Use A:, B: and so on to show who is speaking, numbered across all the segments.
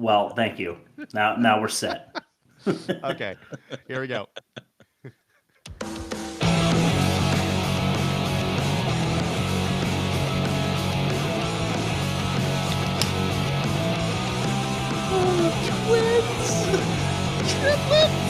A: Well, thank you. Now we're set.
B: Okay, here we go.
C: Twins! Triplets!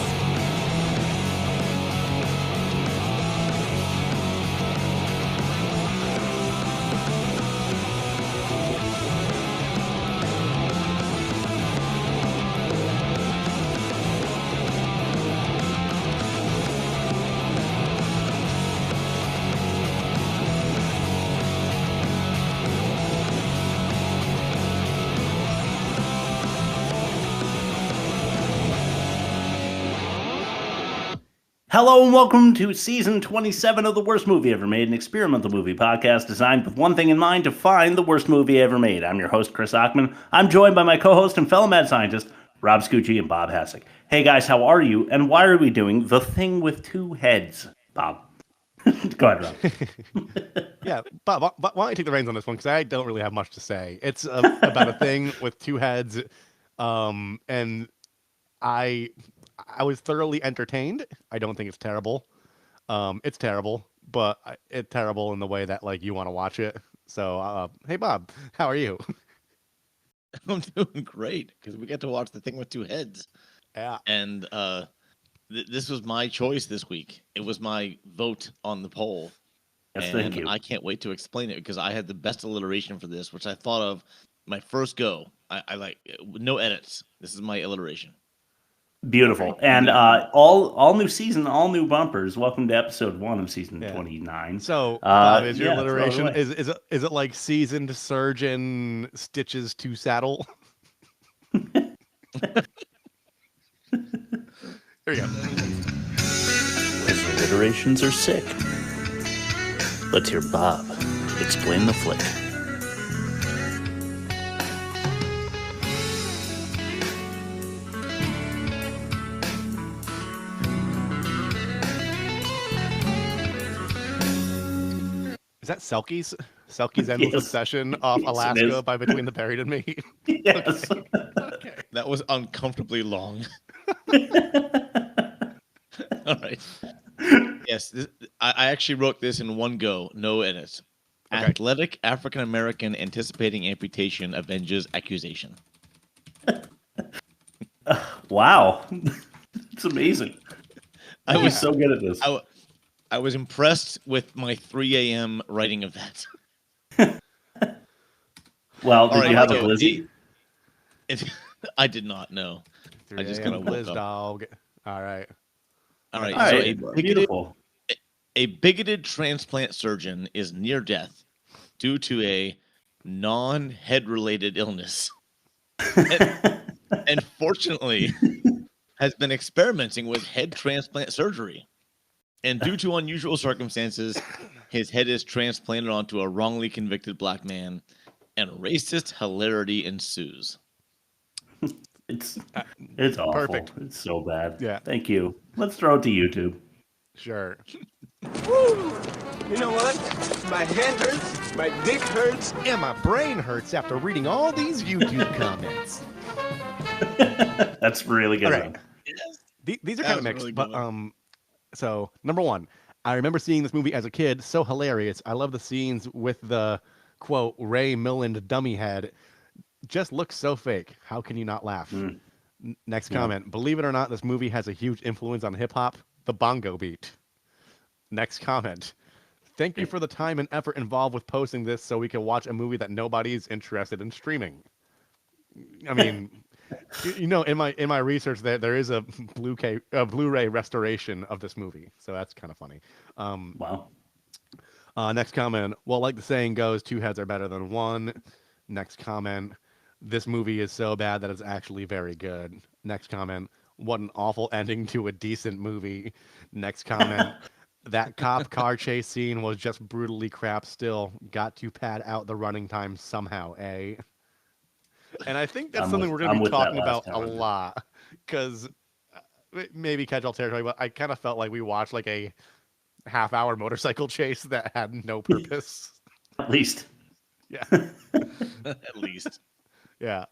A: Hello and welcome to season 27 of the Worst Movie Ever Made, an experimental movie podcast designed with one thing in mind: to find the worst movie ever made. I'm your host, Chris Ackman. I'm joined by my co-host and fellow mad scientist, Rob Scucci and Bob Hassick. Hey guys, how are you? And why are we doing The Thing with Two Heads, Bob? Go ahead, Rob.
B: Yeah, Bob, why don't you take the reins on this one? Because I don't really have much to say. It's about a thing with two heads, and I was thoroughly entertained. I don't think it's terrible. It's terrible, but it's terrible in the way that like you want to watch it. So, hey Bob, how are you?
C: I'm doing great because we get to watch The Thing with Two Heads.
B: Yeah.
C: And this was my choice this week. It was my vote on the poll.
A: Yes,
C: and
A: thank you.
C: I can't wait to explain it because I had the best alliteration for this, which I thought of my first go. I like no edits. This is my alliteration.
A: Beautiful. And all new season, all new bumpers. Welcome to episode 1 of season 29.
B: So, Bob, is your
A: yeah,
B: alliteration is it like seasoned surgeon stitches to saddle? Here we go.
A: His alliterations are sick. Let's hear Bob explain the flick.
B: Is that Selkie's? Selkie's Endless
A: Yes.
B: Obsession off
A: Yes, it
B: Alaska
A: is.
B: by Between the Buried and Me?
A: Yes.
B: Okay.
C: That was uncomfortably long. All right. Yes, I actually wrote this in one go, no edits.
B: Okay.
C: Athletic African American anticipating amputation avenges accusation.
A: Wow. It's amazing.
C: I was
A: so good at this.
C: I was impressed with my 3 a.m. writing of that.
A: Well, did
C: All right,
A: you have a
C: so
A: glizzy?
C: I did not know. I just kind of
B: Liz
C: woke up.
B: dog. All right.
C: All right,
A: All
C: so
A: right. Beautiful.
C: a bigoted transplant surgeon is near death due to a non-head related illness. And fortunately has been experimenting with head transplant surgery. And due to unusual circumstances, his head is transplanted onto a wrongly convicted black man, and racist hilarity ensues.
A: It's awful.
B: Perfect.
A: It's so bad.
B: Yeah.
A: Thank you. Let's throw it to YouTube.
B: Sure.
D: Woo! You know what? My head hurts, my dick hurts.
B: And my brain hurts after reading all these YouTube comments.
A: That's really good.
B: All right.
A: Rob.
B: These are
C: That
B: kind of
C: was
B: mixed,
C: really
B: but
C: good.
B: so number one, I remember seeing this movie as a kid. So hilarious. I love the scenes with the quote Ray Milland dummy head. Just looks so fake. How can you not laugh? Next comment. Believe it or not, this movie has a huge influence on hip hop. The bongo beat. Next comment. Thank you for the time and effort involved with posting this so we can watch a movie that nobody's interested in streaming. I mean, you know, in my research there is a Blu-ray restoration of this movie, so that's kind of funny.
A: Wow.
B: Next comment. Well, like the saying goes, two heads are better than one. Next comment. This movie is so bad that it's actually very good. Next comment. What an awful ending to a decent movie. Next comment. That cop car chase scene was just brutally crap still. Got to pad out the running time somehow, eh? And I think that's something we're going to be talking about a lot. Because maybe catch all territory, but I kind of felt like we watched like a half-hour motorcycle chase that had no purpose.
A: At least.
B: Yeah.
C: At least.
B: Yeah.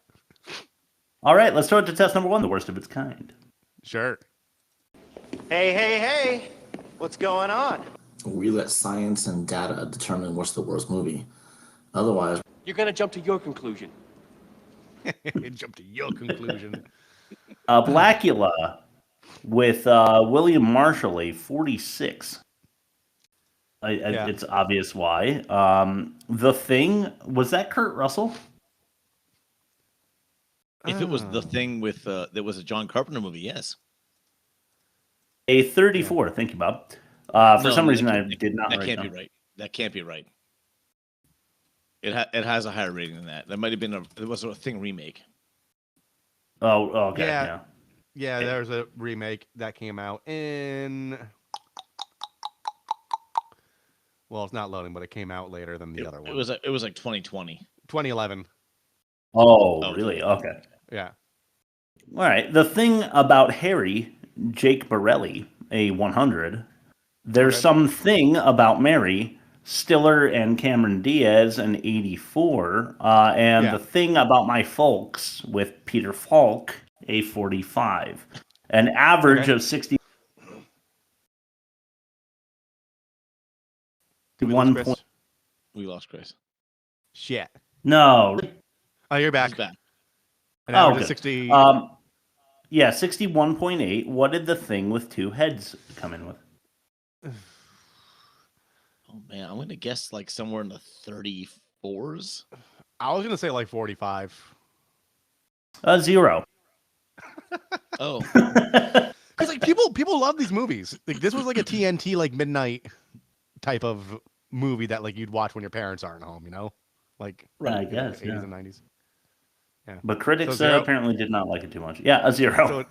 A: All right, let's throw it to test number 1, the worst of its kind.
B: Sure.
D: Hey. What's going on?
E: We let science and data determine what's the worst movie. Otherwise,
D: You're gonna jump to your conclusion.
B: Jump to your conclusion.
A: Blackula with William Marshall, a 46. It's obvious why. The Thing, was that Kurt Russell?
C: If it was The Thing with that was a John Carpenter movie, yes.
A: A 34. Thank you, Bob. For some reason, I did not.
C: That can't be right. That can't be right. It has a higher rating than that. That might have been it was a Thing remake.
A: Oh, okay.
B: Yeah, there's a remake that came out in. Well, it's not loading, but it came out later than the other one.
C: It was like 2020.
B: 2011.
A: Oh, really? Okay.
B: Yeah.
A: All right. The Thing about Harry, Jake Borelli, a 100. There's something about Mary, Stiller and Cameron Diaz, an 84. And The Thing About My Folks with Peter Falk, a 45. An average of 60.
C: We lost Chris.
B: Shit.
A: No.
B: Oh, you're back.
C: He's back.
B: An average
A: good.
B: of 60.
A: Yeah, 61.8. What did The Thing with Two Heads come in with?
C: Oh man, I'm gonna guess like somewhere in the 34s.
B: I was gonna say like 45.
A: 0.
C: Oh,
B: Because like people love these movies. Like this was like a TNT like midnight type of movie that like you'd watch when your parents aren't home. You know, like
A: I guess.
B: 80s and 90s. Yeah.
A: But critics
B: So 0?
A: apparently did not like it too much. Yeah, a 0.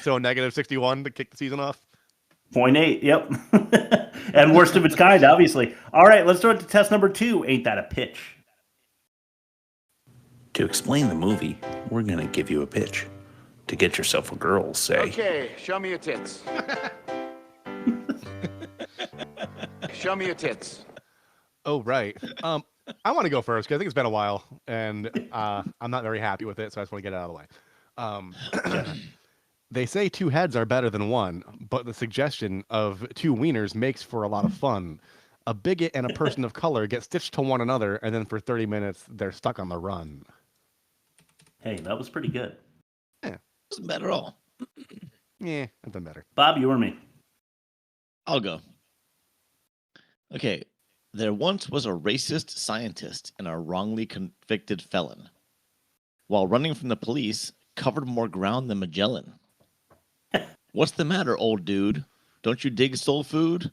B: So negative 61 to kick the season off.
A: 0.8, yep. And worst of its kind, obviously. All right, let's throw it to test number 2. Ain't that a pitch?
F: To explain the movie, we're going to give you a pitch. To get yourself a girl, say.
G: Okay, show me your tits. Show me your tits.
B: Oh, right. I want to go first because I think it's been a while and I'm not very happy with it, so I just want to get it out of the way. They say 2 heads are better than 1, but the suggestion of 2 wieners makes for a lot of fun. A bigot and a person of color get stitched to one another, and then for 30 minutes, they're stuck on the run.
A: Hey, that was pretty good.
C: wasn't bad at all.
B: Yeah, I've done better.
A: Bob, you or me?
C: I'll go. Okay. There once was a racist scientist and a wrongly convicted felon. While running from the police, covered more ground than Magellan. What's the matter, old dude? Don't you dig soul food?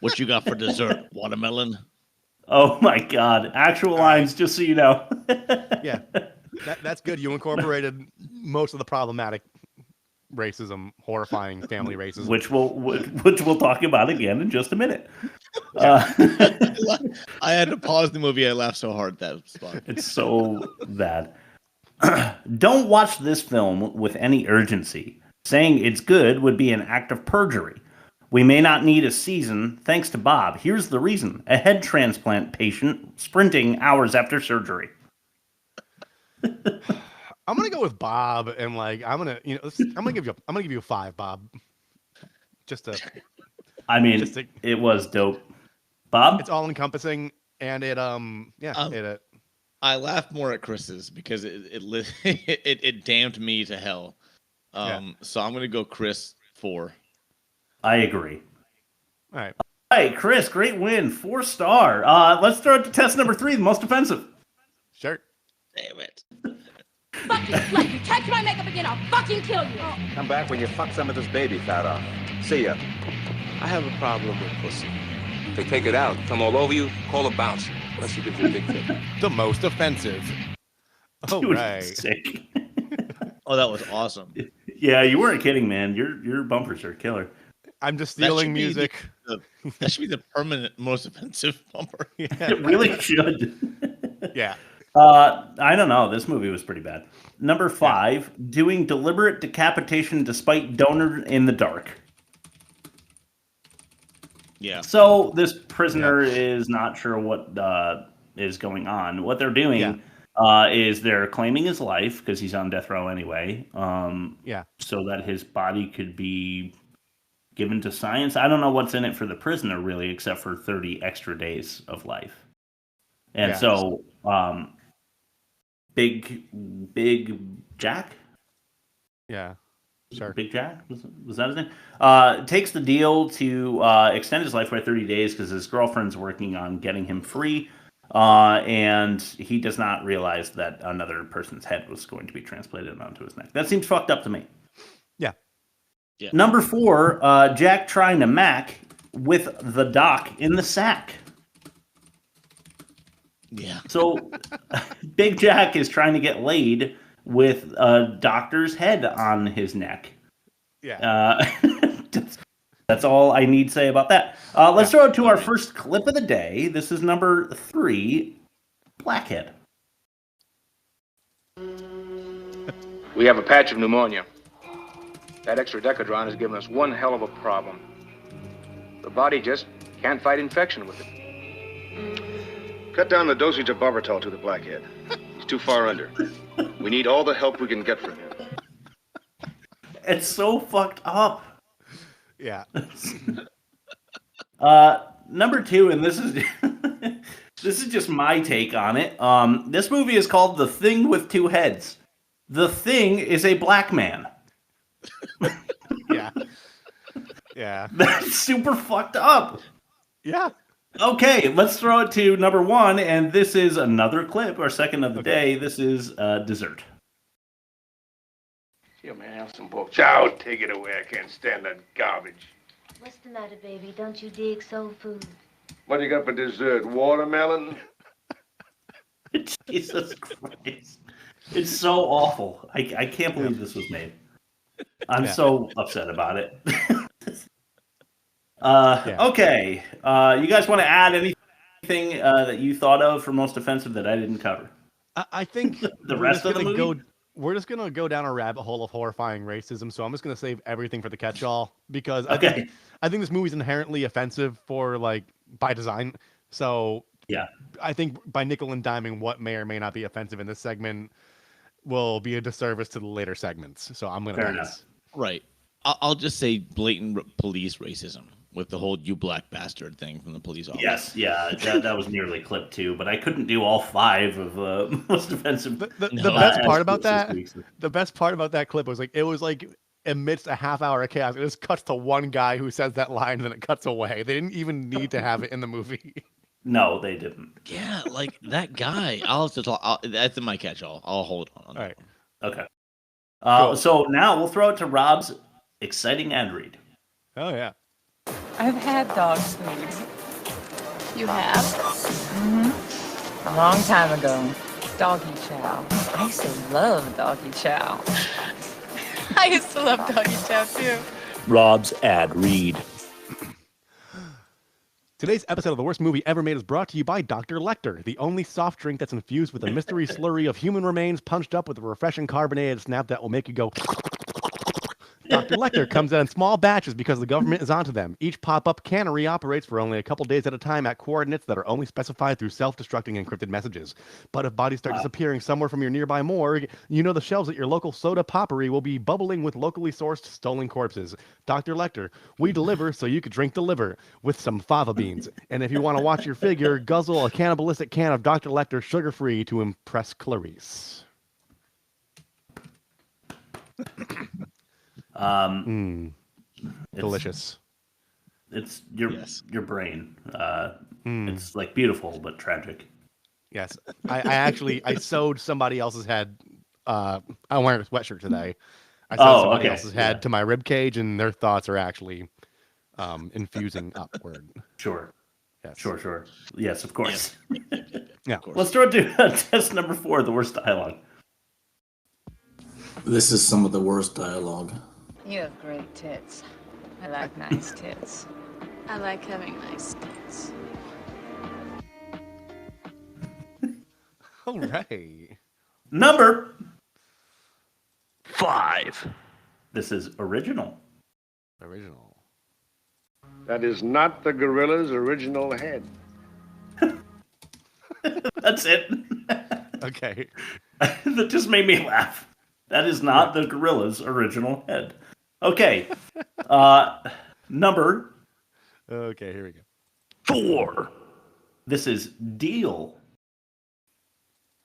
C: What you got for dessert? Watermelon?
A: Oh my God. Actual lines, just so you know.
B: Yeah, that's good. You incorporated most of the problematic racism, horrifying family racism.
A: Which we'll talk about again in just a minute.
C: I had to pause the movie. I laughed so hard at that spot.
A: It's so bad. Don't watch this film with any urgency. Saying it's good would be an act of perjury. We may not need a season, thanks to Bob. Here's the reason. A head transplant patient sprinting hours after surgery.
B: I'm gonna go with Bob, and like I'm gonna give you a 5, Bob.
A: It was dope. Bob?
B: It's all encompassing, and it
C: I laughed more at Chris's because it damned me to hell. So I'm gonna go Chris 4.
A: I agree.
B: All right.
A: Hey, Chris, great win. 4-star. Let's throw it to test number 3, the most offensive.
B: Sure.
C: Damn it.
H: Fucking slut! You touch my makeup again, I'll fucking kill you!
G: Come back when you fuck some of this baby fat off. See ya.
D: I have a problem with pussy.
I: If they take it out, come all over you, call a bouncer. Unless you give you a big tip.
B: The most offensive. Oh,
A: Dude,
B: right.
A: sick.
C: Oh, that was awesome.
A: Yeah, you weren't kidding, man. Your bumpers are killer.
B: I'm just stealing music.
C: That should be the permanent most offensive bumper.
B: Yeah.
A: It really should.
B: Yeah.
A: I don't know. This movie was pretty bad. Number 5, doing deliberate decapitation despite donor in the dark.
C: Yeah.
A: So this prisoner is not sure what is going on. What they're doing is they're claiming his life because he's on death row anyway. So that his body could be given to science. I don't know what's in it for the prisoner really, except for 30 extra days of life. And so, Big Jack.
B: Yeah. Sure.
A: Big Jack? Was that his name? Takes the deal to extend his life by 30 days because his girlfriend's working on getting him free. And he does not realize that another person's head was going to be transplanted onto his neck. That seems fucked up to me.
B: Yeah.
A: Number 4, Jack trying to mack with the doc in the sack.
C: Yeah.
A: So Big Jack is trying to get laid with a doctor's head on his neck.
B: Yeah.
A: That's all I need to say about that. Let's throw it to our first clip of the day. This is number 3, Blackhead.
I: We have a patch of pneumonia. That extra decadron has given us one hell of a problem. The body just can't fight infection with it.
J: Cut down the dosage of barbital to the blackhead. He's too far under. We need all the help we can get from him.
A: It's so fucked up.
B: Yeah.
A: Number 2, and this is this is just my take on it. This movie is called The Thing with Two Heads. The Thing is a black man.
B: Yeah. Yeah.
A: That's super fucked up.
B: Yeah.
A: Okay, let's throw it to number 1, and this is another clip, our second of the day. This is Dessert.
J: Here, man, have some books. Chow, take it away. I can't stand that garbage.
K: What's the matter, baby? Don't you dig soul food?
J: What do you got for dessert? Watermelon?
A: Jesus Christ. It's so awful. I can't believe this was made. I'm so upset about it. Okay. You guys want to add anything that you thought of for most offensive that I didn't cover?
B: I think
A: the rest of the movie?
B: We're just going to go down a rabbit hole of horrifying racism, so I'm just going to save everything for the catch-all, because I think this movie's inherently offensive by design. So I think by nickel and diming what may or may not be offensive in this segment will be a disservice to the later segments. So I'm going to pass.
C: Right. I'll just say blatant police racism with the whole "you black bastard" thing from the police office.
A: Yes, that was nearly clip 2, but I couldn't do all 5 of most offensive.
B: The best part about that clip was it was amidst a half hour of chaos, it just cuts to one guy who says that line and then it cuts away. They didn't even need to have it in the movie.
A: No, they didn't.
C: Yeah, that guy. That's in my catch-all. I'll hold on.
B: All right.
A: Okay. Cool. So now we'll throw it to Rob's exciting ad read.
B: Oh, yeah.
L: I've had dog food.
H: You have?
L: Mm-hmm. A long time ago. Doggy chow. I used to love doggy chow.
H: I used to love doggy chow too.
F: Rob's ad read.
B: Today's episode of The Worst Movie Ever Made is brought to you by Dr. Lecter, the only soft drink that's infused with a mystery slurry of human remains punched up with a refreshing carbonated snap that will make you go... Dr. Lecter comes out in small batches because the government is onto them. Each pop-up cannery operates for only a couple days at a time at coordinates that are only specified through self-destructing encrypted messages. But if bodies start disappearing somewhere from your nearby morgue, you know the shelves at your local soda poppery will be bubbling with locally sourced stolen corpses. Dr. Lecter, we deliver so you could drink the liver with some fava beans. And if you want to watch your figure, guzzle a cannibalistic can of Dr. Lecter sugar-free to impress Clarice. Delicious.
A: It's your brain. It's beautiful but tragic.
B: Yes, I sewed somebody else's head. I'm wearing a sweatshirt today. I sewed somebody else's head to my rib cage, and their thoughts are actually infusing upward.
A: Sure.
B: Yes.
A: Sure. Yes, of course.
B: Yeah.
C: Of course.
A: Let's throw it to test number 4, the worst dialogue.
E: This is some of the worst dialogue.
L: You have great tits. I like nice tits.
H: I like having nice tits.
B: All right.
A: Number 5. This is original.
B: Original.
J: That is not the gorilla's original head.
A: That's it.
B: Okay.
A: That just made me laugh. That is not the gorilla's original head. Okay. Number.
B: Okay, here we go.
A: 4. This is Deal.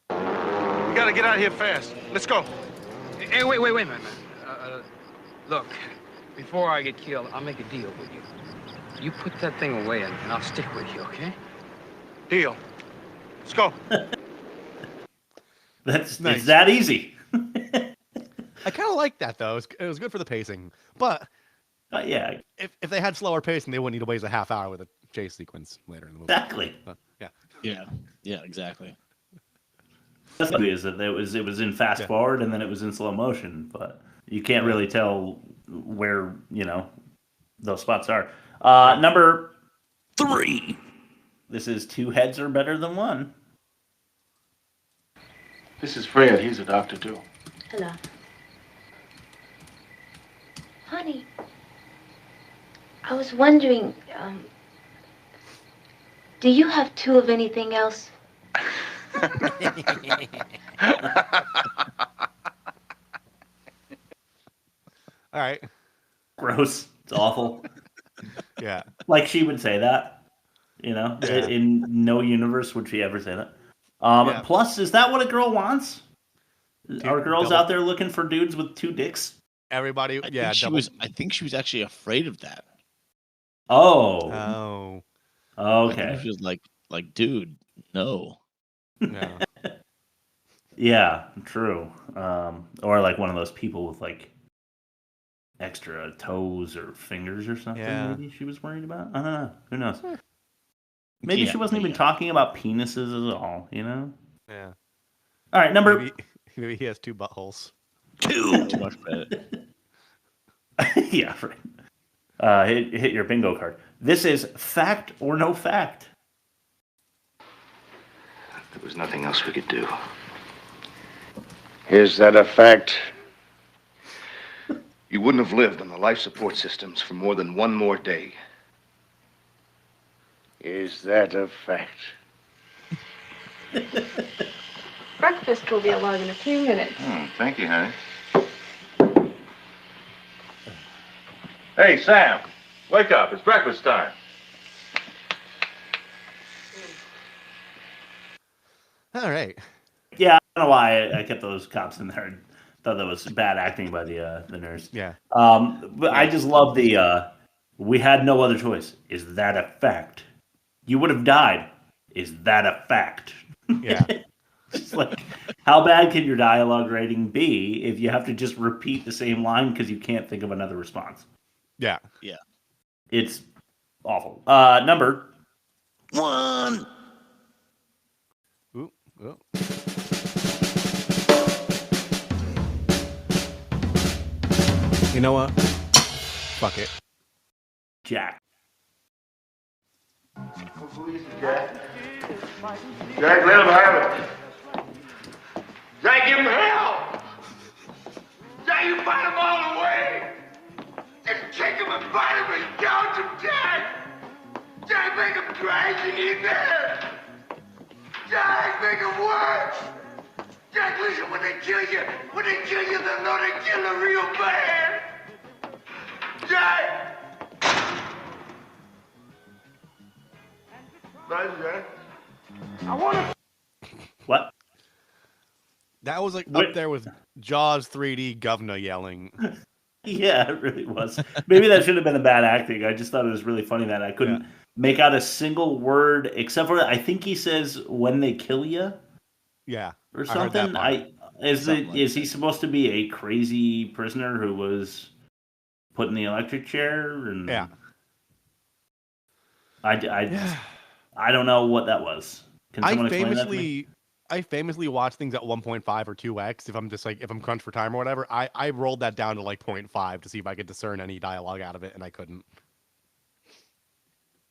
J: We gotta get out of here fast. Let's go.
M: Hey, wait a minute. Look, before I get killed, I'll make a deal with you. You put that thing away, and I'll stick with you, okay?
J: Deal. Let's go.
A: That's
B: Nice.
A: It's that easy.
B: I kind of like that though. It was good for the pacing, but
A: yeah,
B: if they had slower pacing, they wouldn't need to waste a half hour with a chase sequence later in the movie.
A: Exactly.
C: Yeah, exactly.
A: That's what it is that it was in fast forward and then it was in slow motion, but you can't really tell where those spots are. Number 3. This is 2 heads are better than 1.
N: This is Fred. He's a doctor too.
K: Hello. Honey, I was wondering, do you have 2 of anything else?
B: All right.
A: Gross. It's awful.
B: Yeah.
A: Like she would say that. In no universe would she ever say that. Plus, is that what a girl wants? Are girls out there looking for dudes with 2 dicks?
B: Everybody,
C: I think she was actually afraid of that.
A: Oh. Okay.
C: I think she was like, dude, no.
B: Yeah.
A: Yeah, true. Or like one of those people with like extra toes or fingers or something.
B: Yeah.
A: Maybe she was worried about. I don't know. Who knows? Maybe she wasn't even talking about penises at all.
B: Yeah.
A: All right, number.
B: Maybe he has 2 buttholes.
A: 2.
C: Too much credit.
A: Yeah, right. Hit your bingo card. This is fact or no fact.
J: There was nothing else we could do.
I: Is that a fact?
J: You wouldn't have lived on the life support systems for more than 1 more day.
I: Is that a fact?
O: Breakfast will be along in a few minutes.
J: Thank you, honey.
N: Hey, Sam, wake up. It's breakfast time.
B: All right.
A: Yeah, I don't know why I kept those cops in there. Thought that was bad acting by the nurse.
B: Yeah.
A: But I just love the we had no other choice. Is that a fact? You would have died. Is that a fact?
B: Yeah.
A: It's like, how bad can your dialogue rating be if you have to just repeat the same line because you can't think of another response?
B: Yeah.
C: Yeah.
A: It's awful. Number 1.
B: Ooh. You know what? Fuck it.
A: Jack.
N: Jack, let him have it. Jack, give him hell. Jack, you fight him all the way. Just kick him and bite him and gouge him, Jack. Jack, make him drag you in there. Jack, make him work. Jack, listen, when they kill you, they know they kill a real man. Jack. Nice, Jack. I want to.
A: What?
B: That was like up there with Jaws 3D governor yelling.
A: Yeah, it really was. Maybe that should have been a bad acting. I just thought it was really funny that I couldn't make out a single word except for I think he says when they kill you.
B: Yeah.
A: Or something. Is he supposed to be a crazy prisoner who was put in the electric chair? And
B: yeah.
A: I don't know what that was. Can someone explain that to me?
B: I famously watch things at 1.5 or 2x if I'm crunched for time or whatever. I rolled that down to like 0.5 to see if I could discern any dialogue out of it, and I couldn't.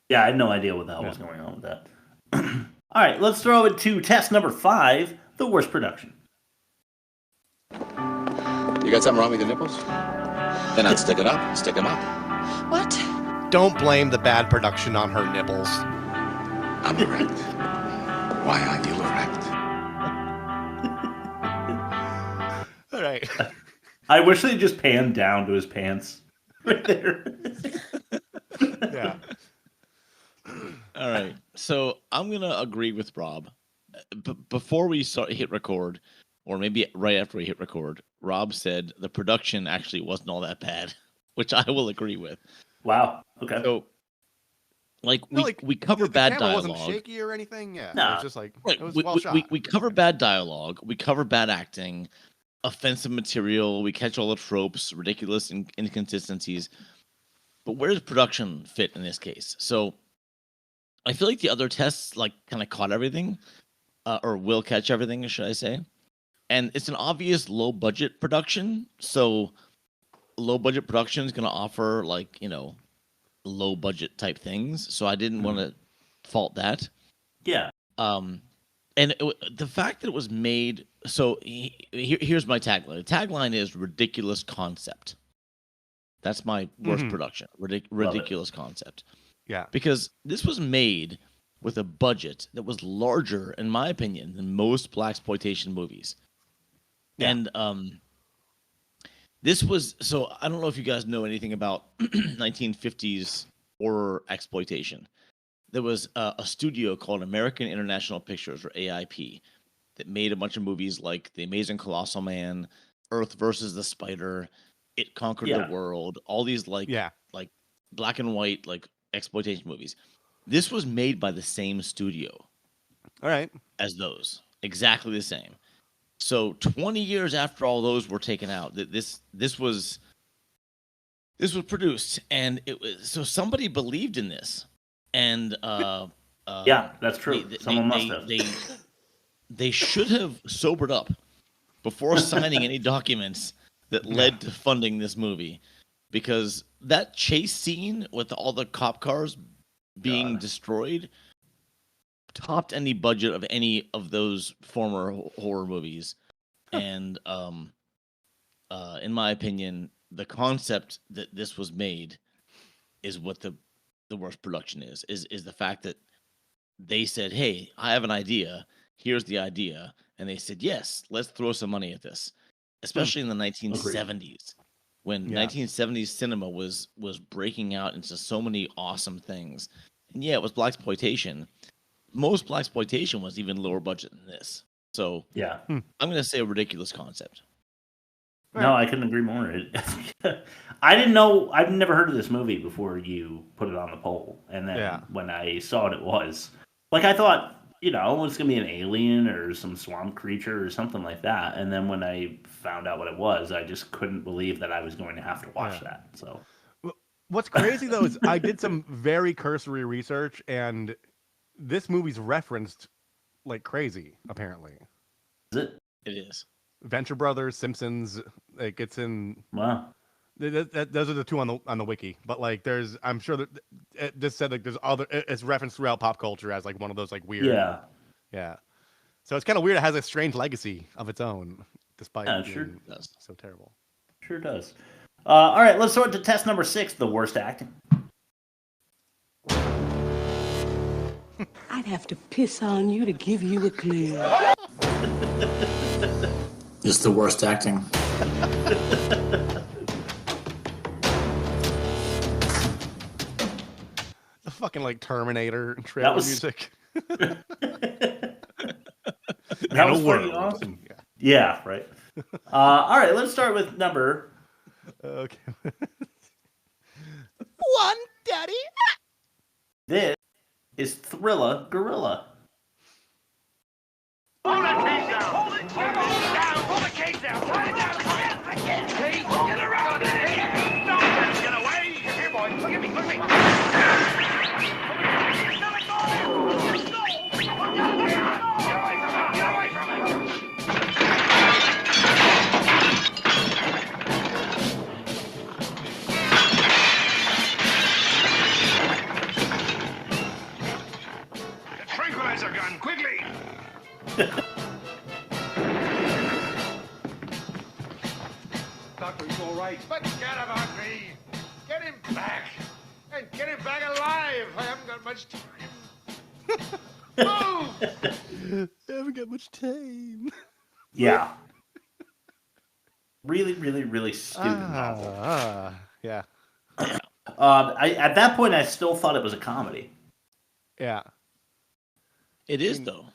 A: Yeah, I had no idea what the hell was going on with that. All right, let's throw it to test number 5, the worst production.
P: You got something wrong with your nipples? Then I'd stick it up. Stick them up.
L: What?
B: Don't blame the bad production on her nipples.
P: I'm erect. Why aren't you erect?
B: right.
A: I wish they just panned down to his pants right there.
B: Yeah.
C: All right. So I'm going to agree with Rob. Before we hit record, or maybe right after we hit record, Rob said the production actually wasn't all that bad, which I will agree with.
A: Wow. Okay.
C: So, we cover bad
B: camera
C: dialogue.
B: wasn't shaky or anything. Yeah.
A: No.
B: It was just like,
C: Right.
B: it was well shot.
C: We cover bad dialogue. We cover bad acting, offensive material. We catch all the tropes, ridiculous inconsistencies. But where does production fit in this case? So I feel like the other tests like kind of caught everything, or will catch everything, should I say? And it's an obvious low budget production. So low budget production is going to offer like, low budget type things. So I didn't want to fault that.
A: Yeah.
C: And the fact that it was made. So here's my tagline. The tagline is ridiculous concept. That's my worst production. Ridiculous concept.
B: Yeah.
C: Because this was made with a budget that was larger, in my opinion, than most blaxploitation movies.
B: Yeah.
C: And this was, so I don't know if you guys know anything about 1950s horror exploitation. There was a studio called American International Pictures, or AIP, that made a bunch of movies like The Amazing Colossal Man, Earth versus the Spider, It Conquered the World, all these like black and white like exploitation movies. This was made by the same studio.
B: All right.
C: As those. Exactly the same. So 20 years after all those were taken out, this was produced, and it was, so somebody believed in this. And
A: yeah, that's true. Someone must have.
C: They should have sobered up before signing any documents that led to funding this movie, because that chase scene with all the cop cars being destroyed topped any budget of any of those former horror movies. And in my opinion, the concept that this was made is what the worst production is the fact that they said, hey, I have an idea. Here's the idea. And they said, yes, let's throw some money at this, especially in the 1970s. When 1970s cinema was breaking out into so many awesome things. And yeah, it was blaxploitation. Most blaxploitation was even lower budget than this. So
A: yeah,
C: I'm going to say a ridiculous concept.
A: No, I couldn't agree more. I didn't know. I've never heard of this movie before you put it on the poll. And then when I saw what it was, like, I thought, it's going to be an alien or some swamp creature or something like that. And then when I found out what it was, I just couldn't believe that I was going to have to watch that. So
B: what's crazy, though, is I did some very cursory research, and this movie's referenced like crazy, apparently.
A: Is it?
C: It is.
B: Venture Brothers, Simpsons, like it's in.
A: Wow.
B: Those are the two on the wiki, but like there's, I'm sure that it just said like there's other, it's referenced throughout pop culture as like one of those like weird. Yeah. So it's kind of weird. It has a strange legacy of its own, despite being so terrible.
A: Sure does. All right, let's sort to test number 6, the worst acting.
Q: I'd have to piss on you to give you a clue.
E: It's the worst acting.
B: The fucking like Terminator trailer music.
A: That was pretty awesome. Yeah, right. All right, let's start with number.
B: Okay.
Q: 1, Daddy.
A: This is Thriller Gorilla.
N: Hold that cage down! Hold it down! Hold the cage down! Hold it down! I can't! Hey, get around it! No, get away! Here, boy. Look at me! Look at me! Let it go! No! Get away from it! Get away from it! The tranquilizer gun, quickly!
D: Doctor, he's all right. Forget about me. Get him back. And get him back alive. I haven't got much time. Move!
B: I haven't got much time.
A: Yeah. Really, really, really stupid novel.
B: Yeah.
A: At that point, I still thought it was a comedy.
B: Yeah.
C: It is, though.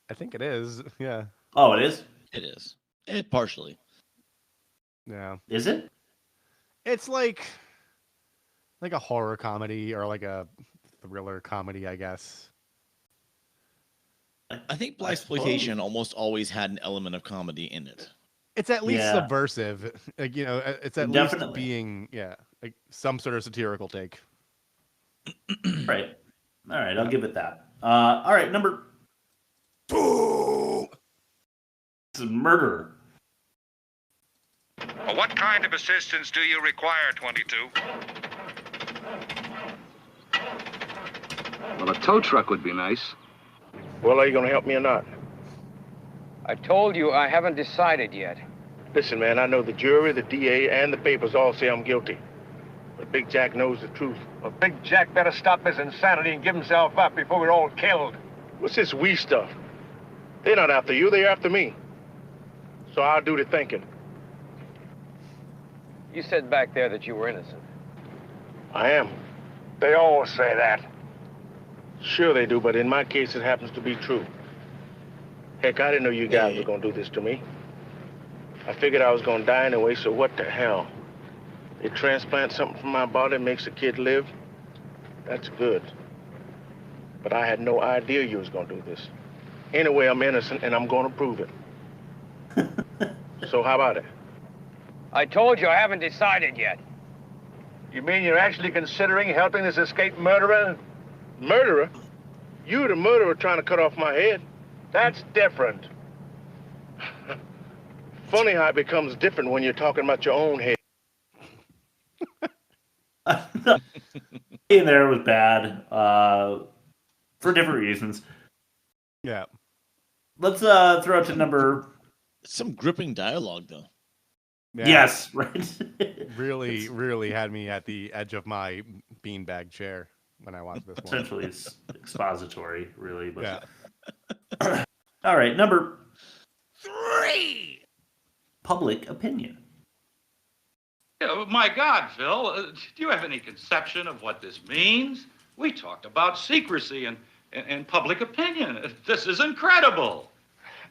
B: I think it is. Yeah.
A: Oh, it is?
C: It is. Partially.
B: Yeah.
A: Is it?
B: It's like a horror comedy or like a thriller comedy, I guess.
C: I think blaxploitation almost always had an element of comedy in it.
B: It's at least subversive. Like, it's at least being like some sort of satirical take.
A: Right. All right, I'll give it that. All right, number 2. It's a murderer.
R: What kind of assistance do you require, 22?
I: Well, a tow truck would be nice.
J: Well, are you going to help me or not?
M: I told you I haven't decided yet.
J: Listen, man, I know the jury, the DA, and the papers all say I'm guilty. But Big Jack knows the truth.
D: Well, Big Jack better stop his insanity and give himself up before we're all killed.
J: What's this we stuff? They're not after you, they're after me. So I'll do the thinking.
M: You said back there that you were innocent.
J: I am.
D: They all say that.
J: Sure they do, but in my case, it happens to be true. Heck, I didn't know you guys were going to do this to me. I figured I was going to die anyway, so what the hell? They transplant something from my body, makes a kid live? That's good. But I had no idea you was going to do this. Anyway, I'm innocent, and I'm going to prove it. So how about it?
M: I told you I haven't decided yet.
D: You mean you're actually considering helping this escaped murderer?
J: Murderer? You the murderer trying to cut off my head.
D: That's different.
J: Funny how it becomes different when you're talking about your own head.
A: In there was bad for different reasons.
B: Yeah.
A: Let's throw it to number.
C: Some gripping dialogue, though.
B: Yeah.
A: Yes, right.
B: Really, really had me at the edge of my beanbag chair when I watched this one.
A: Essentially, it's expository, really. But...
B: Yeah.
A: All right, number 3. Public opinion.
S: My God, Phil, do you have any conception of what this means? We talked about secrecy and public opinion. This is incredible.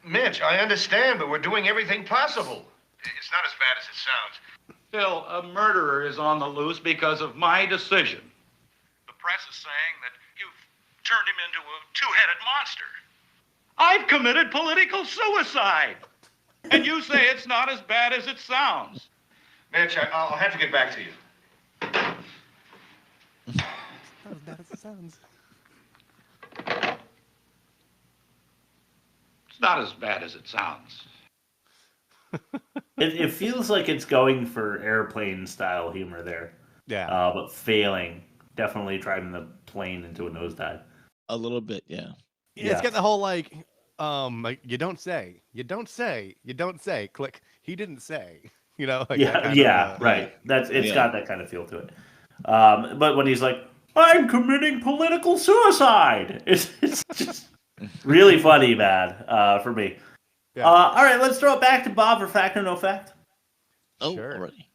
D: Mitch, I understand, but we're doing everything possible. It's not as bad as it sounds.
S: Phil, a murderer is on the loose because of my decision. The press is saying that you've turned him into a two-headed monster. I've committed political suicide. And you say it's not as bad as it sounds.
D: Mitch, I'll have to get back to you.
B: Not as bad as it sounds.
S: It's not as bad as it sounds.
A: It feels like it's going for airplane style humor there.
B: Yeah.
A: But failing. Definitely driving the plane into a nosedive.
C: A little bit, yeah.
B: It's got the whole like you don't say, click. He didn't say, Like
A: right. It's got that kind of feel to it. But when he's like, I'm committing political suicide, it's just really funny, bad for me.
B: Yeah.
A: All right, let's throw it back to Bob for fact or no fact.
C: Oh,
B: sure.
C: Already.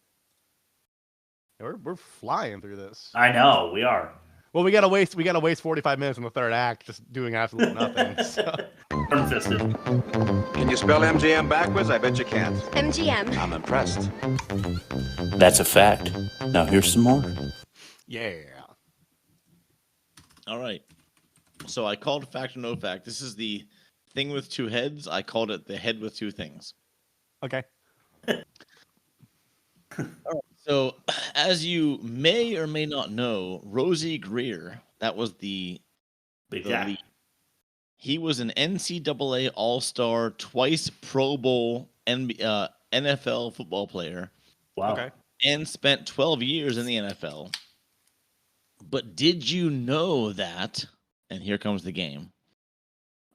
B: We're flying through this.
A: I know we are.
B: Well, we gotta waste 45 minutes in the third act just doing absolutely nothing. So.
A: Unfisted.
G: Can you spell MGM backwards? I bet you can't.
K: MGM.
G: I'm impressed.
F: That's a fact. Now here's some more.
B: Yeah.
C: All right. So I called fact or no fact. This is the thing with two heads. I called it the head with two things.
B: Okay.
C: All right. So, as you may or may not know, Rosie Greer, that was the lead. He was an NCAA All-Star, twice Pro Bowl NFL football player.
A: Wow.
B: Okay.
C: And spent 12 years in the NFL. But did you know that, and here comes the game,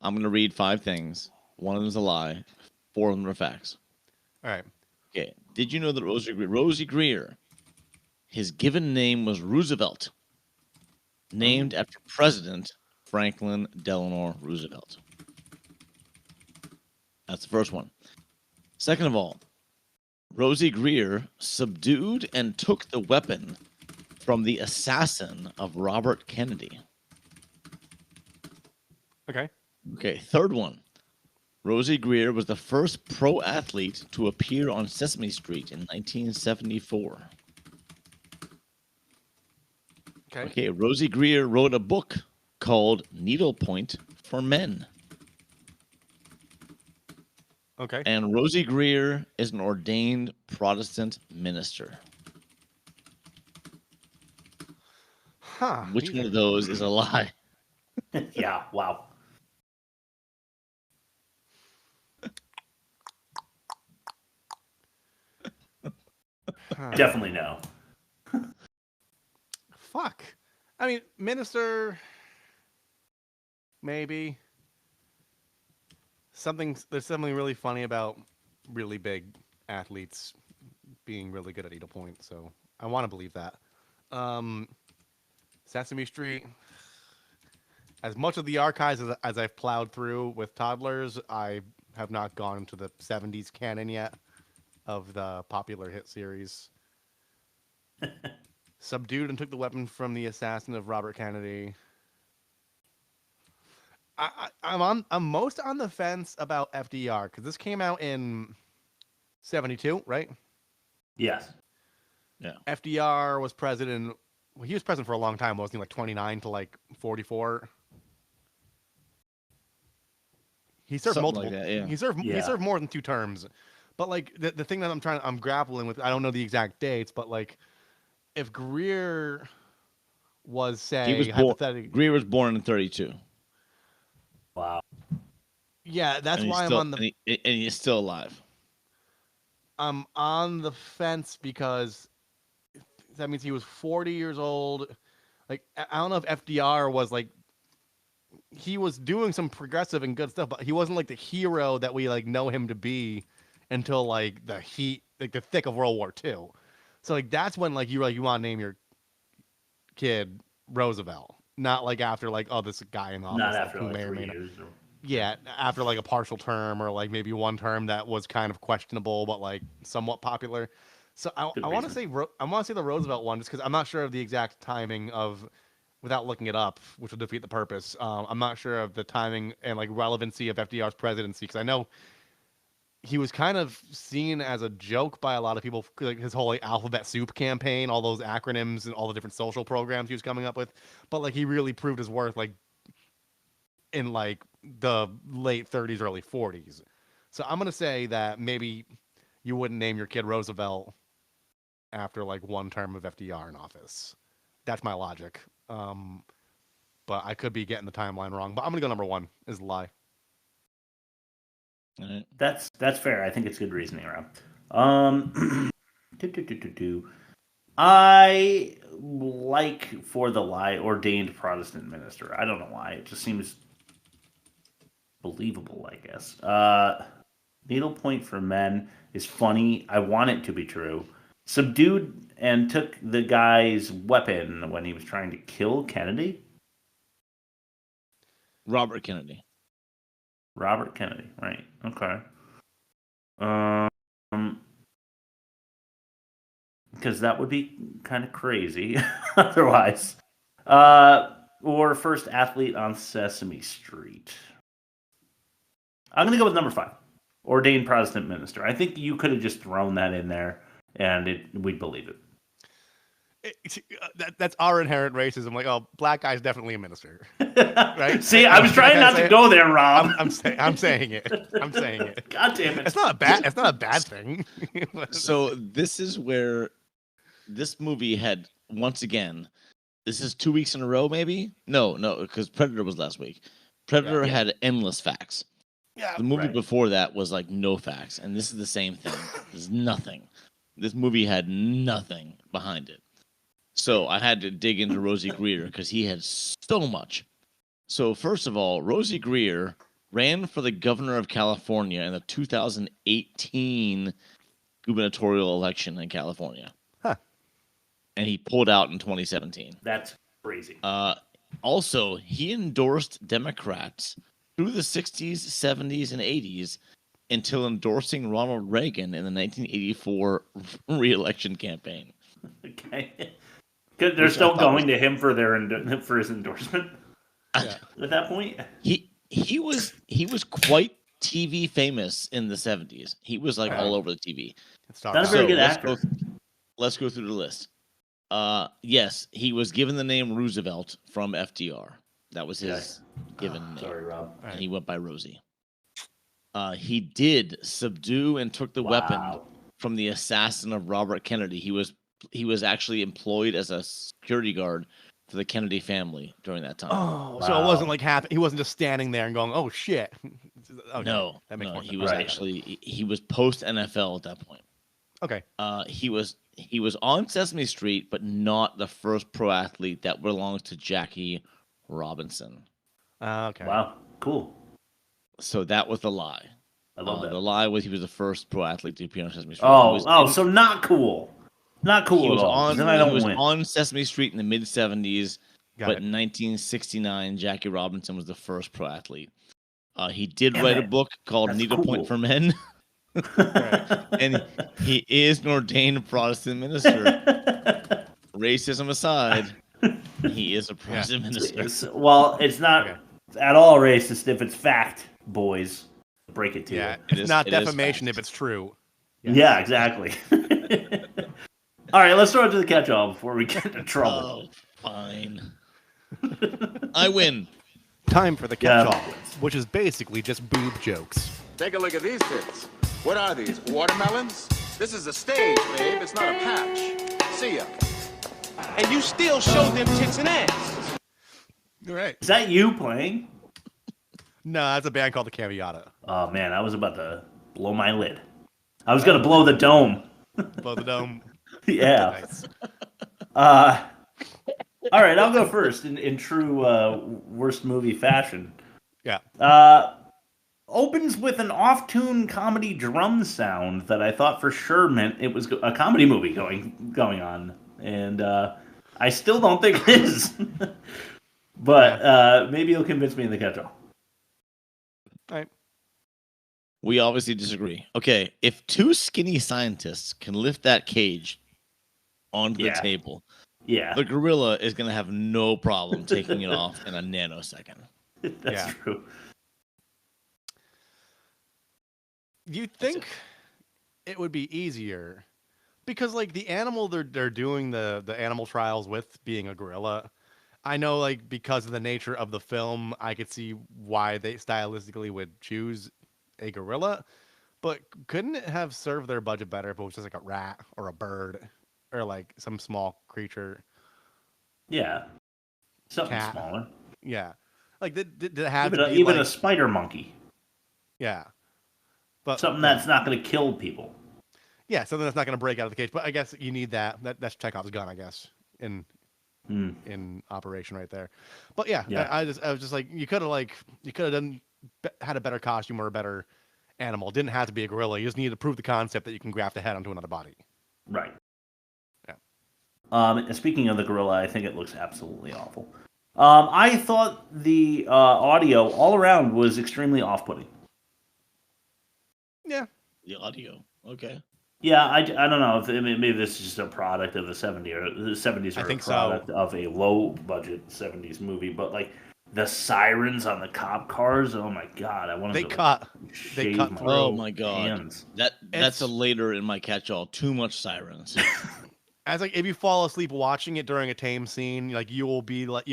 C: I'm going to read 5 things. One of them is a lie. 4 of them are facts.
B: All right.
C: Okay. Did you know that Rosie Greer, his given name was Roosevelt, named after President Franklin Delano Roosevelt? That's the first one. Second of all, Rosie Greer subdued and took the weapon from the assassin of Robert Kennedy.
B: Okay.
C: Okay, third one. Rosie Greer was the first pro athlete to appear on Sesame Street in 1974. Okay, Rosie Greer wrote a book called Needlepoint for Men.
B: Okay.
C: And Rosie Greer is an ordained Protestant minister.
B: Huh.
C: Which one of those is a lie?
A: Yeah, wow. Definitely no.
B: Fuck. I mean, minister, maybe. There's something really funny about really big athletes being really good at needlepoint, so I want to believe that. Sesame Street. As much of the archives as I've plowed through with toddlers, I have not gone into the 70s canon yet of the popular hit series. Subdued and took the weapon from the assassin of Robert Kennedy. I'm most on the fence about FDR because this came out in 72, right?
A: Yes.
C: Yeah.
B: FDR was president. Well, he was president for a long time, wasn't he? Like 29 to like 44. He served
C: Something
B: multiple.
C: like that, yeah.
B: He served more than 2 terms. But like the thing that I'm grappling with, I don't know the exact dates, but like if Greer was, say, hypothetically,
C: Greer was born in 32.
A: Wow.
B: Yeah, that's why I'm on the.
C: And he's still alive.
B: I'm on the fence because that means he was 40 years old. Like, I don't know if FDR was like, he was doing some progressive and good stuff, but he wasn't like the hero that we like know him to be until like the thick of World War II. So like that's when like you want to name your kid Roosevelt, not like after like, oh, this guy in the office,
A: Not after
B: who
A: like
B: may or
A: 3
B: may not.
A: years. Or...
B: Yeah, after like a partial term or like maybe one term that was kind of questionable but like somewhat popular. So I want to say the Roosevelt one just because I'm not sure of the exact timing of, without looking it up, which will defeat the purpose. I'm not sure of the timing and like relevancy of FDR's presidency because I know he was kind of seen as a joke by a lot of people, like his whole like alphabet soup campaign, all those acronyms and all the different social programs he was coming up with. But like he really proved his worth like in like the late 30s, early 40s. So I'm gonna say that maybe you wouldn't name your kid Roosevelt after like one term of FDR in office. That's my logic. But I could be getting the timeline wrong. But I'm gonna go number 1 is the lie.
C: All right.
A: That's fair. I think it's good reasoning, Rob. I like for the lie ordained Protestant minister. I don't know why. It just seems believable, I guess. Needlepoint for Men is funny. I want it to be true. Subdued and took the guy's weapon when he was trying to kill Kennedy?
C: Robert Kennedy.
A: Robert Kennedy, right. Okay. Because that would be kind of crazy otherwise. Or first athlete on Sesame Street. I'm going to go with number 5. Ordained Protestant minister. I think you could have just thrown that in there and we'd believe it.
B: That's our inherent racism. Like, oh, black guy's definitely a minister, right?
A: See, I was trying not to go there, Rob.
B: I'm saying it. I'm saying it.
A: God damn it!
B: It's not a bad thing.
C: So this is where this movie had once again. This is 2 weeks in a row, maybe. No, because Predator was last week. Predator had endless facts.
B: Yeah,
C: the movie before that was like no facts, and this is the same thing. There's nothing. This movie had nothing behind it. So I had to dig into Rosie Greer because he had so much. So first of all, Rosie Greer ran for the governor of California in the 2018 gubernatorial election in California.
B: Huh.
C: And he pulled out in 2017.
A: That's crazy.
C: Also, he endorsed Democrats through the 60s, 70s, and 80s until endorsing Ronald Reagan in the 1984 re-election campaign.
A: Okay. They're still going to him for for his endorsement at that point.
C: He was quite TV famous in the 70s. He was like all over the TV.
A: Not a very good actor.
C: Let's go through the list. Yes, he was given the name Roosevelt from FDR. That was his given name.
A: Sorry, Rob.
C: And he went by Rosie. He did subdue and took the weapon from the assassin of Robert Kennedy. He was actually employed as a security guard for the Kennedy family during that time.
B: Oh, so it wasn't like he wasn't just standing there and going, "Oh shit." Okay,
C: no,
B: that makes more sense.
C: he was actually he was post NFL at that point.
B: Okay.
C: He was on Sesame Street, but not the first pro athlete that belongs to Jackie Robinson.
B: Okay.
A: Wow. Cool.
C: So that was the lie.
A: I love that.
C: The lie was he was the first pro athlete to appear on Sesame Street.
A: So not cool. Not cool at all. Then I don't
C: win. He was on Sesame Street in the mid 70s, but in 1969, Jackie Robinson was the first pro athlete. He did write a book called Needlepoint for Men, and he is an ordained Protestant minister. Racism aside, he is a Protestant minister.
A: Well, it's not at all racist if it's fact, boys. Break it to you.
B: It's not defamation if it's true.
A: Yeah, exactly. All right, let's throw it to the catch-all before we get into trouble.
C: Oh, fine. I win.
B: Time for the catch-all, which is basically just boob jokes.
P: Take a look at these tits. What are these, watermelons? This is a stage, babe. It's not a patch. See ya.
Q: And you still show them tits and ass.
B: You're right.
A: Is that you playing?
B: No, that's a band called the Caviata.
A: Oh, man, I was about to blow my lid. I was going to blow the dome.
B: Blow the dome.
A: Yeah.
B: Nice.
A: All right, I'll go first in true worst movie fashion.
B: Yeah.
A: Opens with an off-tune comedy drum sound that I thought for sure meant it was a comedy movie going on, and I still don't think it is. But maybe you'll convince me in the catch-all.
B: All right.
C: We obviously disagree. Okay, if two skinny scientists can lift that cage onto the table, the gorilla is going to have no problem taking it off in a nanosecond.
A: That's true.
B: You think it would be easier because, like, the animal they're doing the animal trials with being a gorilla. I know, like, because of the nature of the film, I could see why they stylistically would choose a gorilla, but couldn't it have served their budget better if it was just like a rat or a bird or like some small creature?
A: Yeah, something smaller.
B: Yeah, like did it have
A: even a spider monkey?
B: Yeah, but
A: something that's not going to kill people.
B: Yeah, something that's not going to break out of the cage. But I guess you need that. That's Chekhov's gun, I guess, in operation right there. But yeah. I was just like, you could have had a better costume or a better animal. It didn't have to be a gorilla. You just needed to prove the concept that you can graft a head onto another body.
A: Right.
B: Yeah.
A: Speaking of the gorilla, I think it looks absolutely awful. I thought the audio all around was extremely off-putting.
B: Yeah.
C: The audio. Okay.
A: Yeah, I don't know if maybe this is just a product of the 70s or the 70s, or a product of a low-budget 70s movie, but like the sirens on the cop cars, oh my god, I wanted to
B: cut
A: through.
C: Oh my god,
A: hands.
C: That's a later in my catch-all. Too much sirens.
B: As like if you fall asleep watching it during a tame scene, like you'll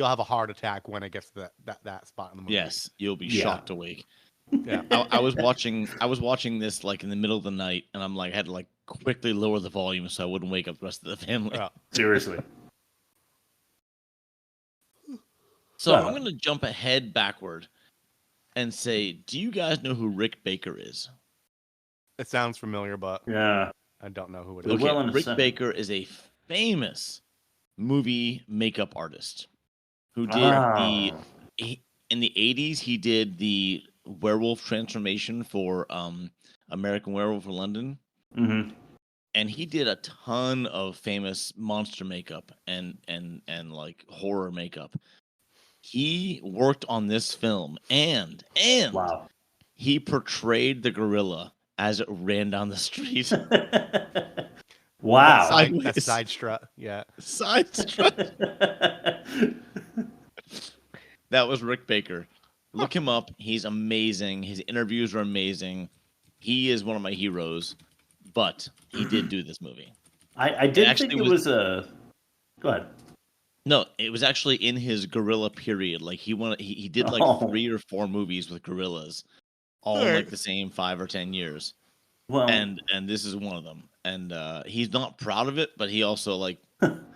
B: have a heart attack when it gets to that spot in the movie.
C: Yes, you'll be shocked awake.
B: Yeah,
C: I was watching this like in the middle of the night, and I'm like, I had to like quickly lower the volume so I wouldn't wake up the rest of the family.
A: Seriously.
C: So I'm going to jump ahead backward and say, do you guys know who Rick Baker is?
B: It sounds familiar, but I don't know who it is.
C: Okay, Rick Baker is a famous movie makeup artist who did in the 80s, he did the werewolf transformation for American Werewolf in London.
A: Mm-hmm.
C: And he did a ton of famous monster makeup and like horror makeup. He worked on this film and he portrayed the gorilla as it ran down the street.
A: Wow.
B: That's side strut. Yeah.
C: Side strut. That was Rick Baker. Look him up. He's amazing. His interviews are amazing. He is one of my heroes, but he did do this movie.
A: I did think it was a... Go ahead.
C: No, it was actually in his gorilla period. Like he did like 3 or 4 movies with gorillas, all in like the same 5 or 10 years.
A: Well,
C: and this is one of them. And he's not proud of it, but he also like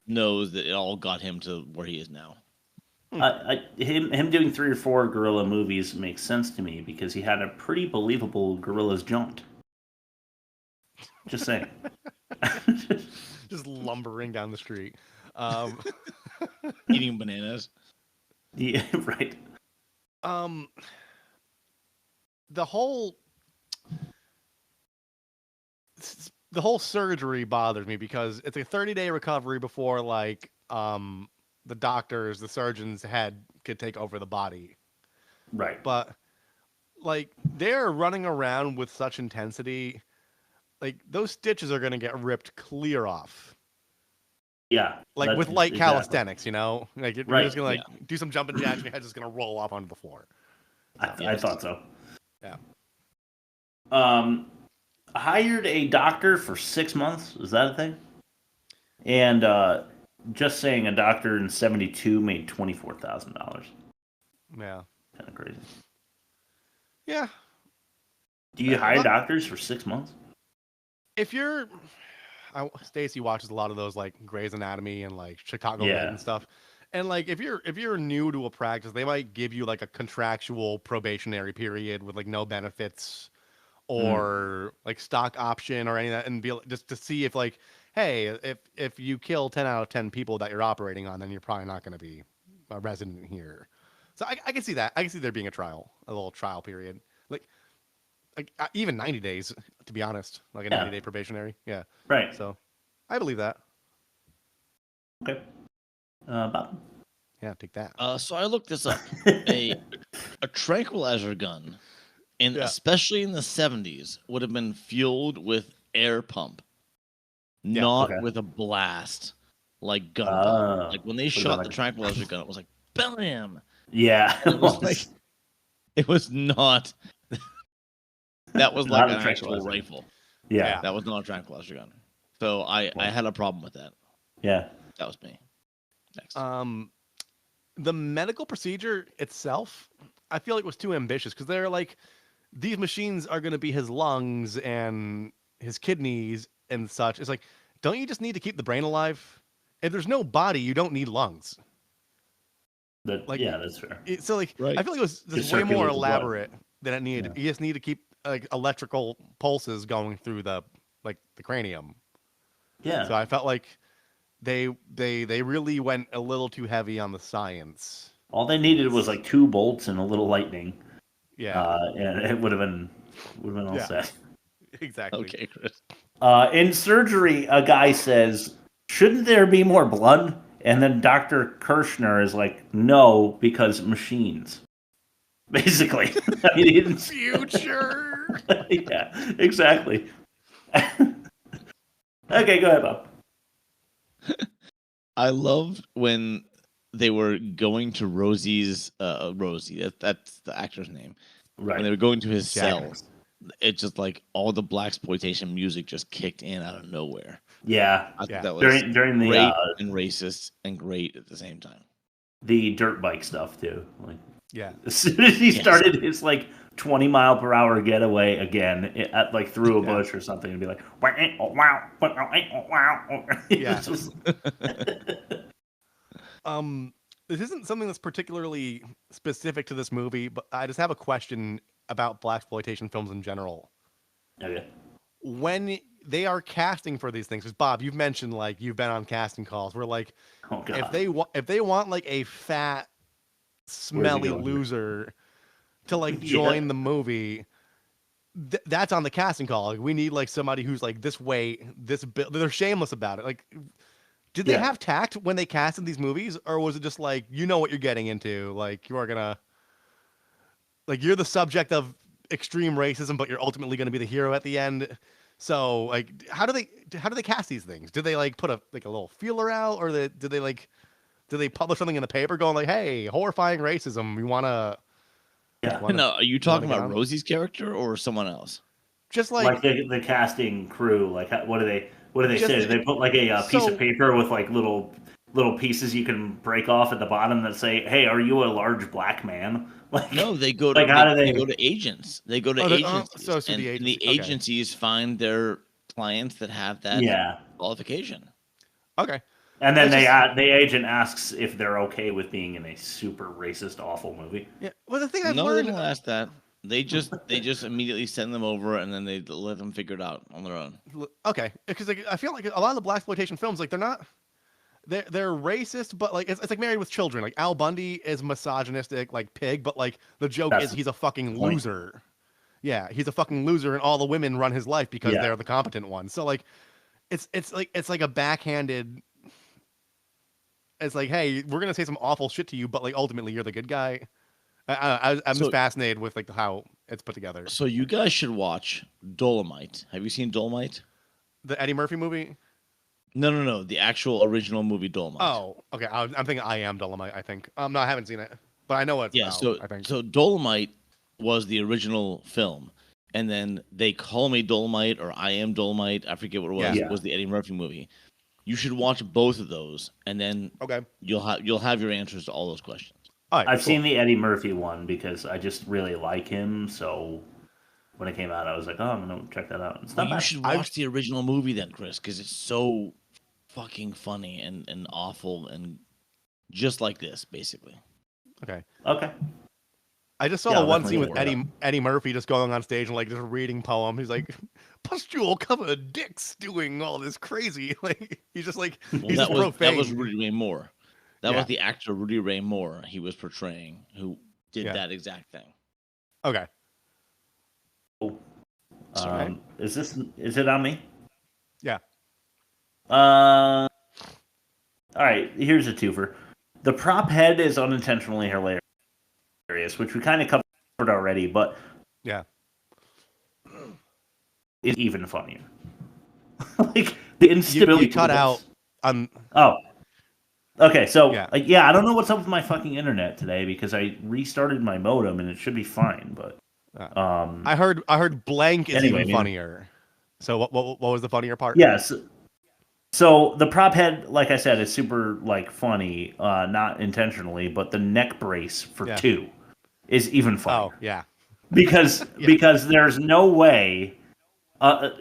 C: knows that it all got him to where he is now.
A: Him doing 3 or 4 gorilla movies makes sense to me because he had a pretty believable gorilla's jaunt. Just saying.
B: Just lumbering down the street.
C: Eating bananas.
A: Yeah, right.
B: The whole surgery bothers me because it's a 30-day recovery before like the doctors, the surgeons could take over the body.
A: Right.
B: But like they're running around with such intensity, like those stitches are gonna get ripped clear off.
A: Yeah.
B: Like with light calisthenics, you know? Like you're just gonna do some jumping jacks and your head's just gonna roll off onto the floor.
A: I thought so.
B: Yeah.
A: Hired a doctor for 6 months. Is that a thing? And just saying, a doctor in 1972 made $24,000.
B: Yeah.
A: Kind of crazy.
B: Yeah.
A: Do you hire doctors for 6 months?
B: If you're, Stacy watches a lot of those like Grey's Anatomy and like Chicago Med and stuff. And like if you're new to a practice, they might give you like a contractual probationary period with like no benefits or like stock option or any of that, and be just to see if like, hey, if you kill 10 out of 10 people that you're operating on, then you're probably not going to be a resident here. So I can see that. I can see there being a little trial period, like even 90 days, to be honest, like a 90-day probationary. Yeah.
A: Right.
B: So I believe that.
A: Okay. Bob?
B: Yeah, take that.
C: So I looked this up. a tranquilizer gun, especially in the 70s, would have been fueled with air pump, not with a blast like gun pump. Like when they shot the tranquilizer gun, it was like bam.
A: Yeah,
C: it was not. That was like an actual rifle.
A: Yeah,
C: that was not a tranquilizer gun. So I had a problem with that.
A: Yeah,
C: that was me. Next.
B: The medical procedure itself, I feel like was too ambitious because they're like, these machines are going to be his lungs and his kidneys and such. It's like, don't you just need to keep the brain alive? If there's no body, you don't need lungs.
A: Yeah, that's fair.
B: So like, I feel like it was just way more elaborate than it needed. You just need to keep like electrical pulses going through the cranium.
A: Yeah.
B: So I felt like they really went a little too heavy on the science.
A: All they needed was like 2 bolts and a little lightning.
B: Yeah.
A: And it would have been all set.
B: Exactly.
C: Okay, Chris.
A: In surgery, a guy says, "Shouldn't there be more blood?" And then Dr. Kirshner is like, "No, because machines." Basically. I mean, he didn't...
B: Future.
A: Yeah, exactly. Okay, go ahead, Bob.
C: I loved when they were going to Rosie's Rosie. That's the actor's name.
A: Right.
C: When they were going to his cell, it just like all the blaxploitation music just kicked in out of nowhere.
A: Yeah,
C: I thought that was
A: during the
C: great and racist and great at the same time.
A: The dirt bike stuff too. Like,
B: yeah.
A: As soon as he started his like 20-mile-per-hour getaway again, at like through a bush or something, and be like, wow.
B: Yeah. This isn't something that's particularly specific to this movie, but I just have a question about blaxploitation films in general.
A: Okay.
B: When they are casting for these things, because Bob, you've mentioned like you've been on casting calls where like if they want like a fat, smelly loser to like join the movie, that's on the casting call. Like, we need like somebody who's like this weight, this build. They're shameless about it. Like, did they have tact when they casted these movies, or was it just like, you know what you're getting into? Like, you are gonna, like, you're the subject of extreme racism, but you're ultimately going to be the hero at the end. So like, how do they cast these things? Do they like put a little feeler out, or do they publish something in the paper going like, hey, horrifying racism, we want to?
A: Yeah.
C: No, are you talking about Rosie's character or someone else?
B: Just
A: like the casting crew, like what do they say? Do they put like a piece of paper with like little pieces you can break off at the bottom that say, "Hey, are you a large black man?" Like,
C: no, they go to
A: like
C: they go to agents. They go to agencies,
B: and
C: the agencies find their clients that have that qualification.
B: Okay.
A: And then the agent asks if they're okay with being in a super racist, awful movie.
B: Yeah. Well, the thing I've
C: No,
B: learned.
C: they don't ask that. They just immediately send them over, and then they let them figure it out on their own.
B: Okay, because like, I feel like a lot of the blaxploitation films, like they're racist, but like it's like Married with Children. Like Al Bundy is misogynistic, like pig, but like the joke is he's a fucking loser. Yeah, he's a fucking loser, and all the women run his life because they're the competent ones. So like, it's like a backhanded. It's like, hey, we're gonna say some awful shit to you, but like ultimately you're the good guy. I'm just fascinated with like how it's put together.
C: So you guys should watch Dolomite. Have you seen Dolomite?
B: The Eddie Murphy movie?
C: No. The actual original movie Dolomite.
B: Oh, okay. I'm thinking I Am Dolomite. I think. No, I haven't seen it, but I know what it's about. I think.
C: So Dolomite was the original film, and then They Call Me Dolomite or I Am Dolomite. I forget what it was. It was the Eddie Murphy movie. You should watch both of those, and then you'll have your answers to all those questions.
A: I've seen the Eddie Murphy one because I just really like him. So when it came out, I was like, "Oh, I'm gonna check that out." It's not bad.
C: You should watch the original movie then, Chris, because it's so fucking funny and awful and just like this, basically.
B: Okay. I just saw the one scene with Eddie Murphy just going on stage and like just reading poem. He's like, pustule covered dicks doing all this crazy. Like he's just like he's profane.
C: That was Rudy Ray Moore. That was the actor Rudy Ray Moore he was portraying who did that exact thing.
B: Okay.
A: Is it on me?
B: Yeah.
A: All right, here's a twofer. The prop head is unintentionally hilarious, which we kind of covered already, but it's even funnier. Like the instability.
B: You cut out.
A: Okay, so I don't know what's up with my fucking internet today because I restarted my modem and it should be fine, but
B: I heard blank is even funnier. So what was the funnier part?
A: Yes. So the prop head, like I said, is super like funny, not intentionally, but the neck brace for 2 is even funnier.
B: Oh, yeah.
A: Because there's no way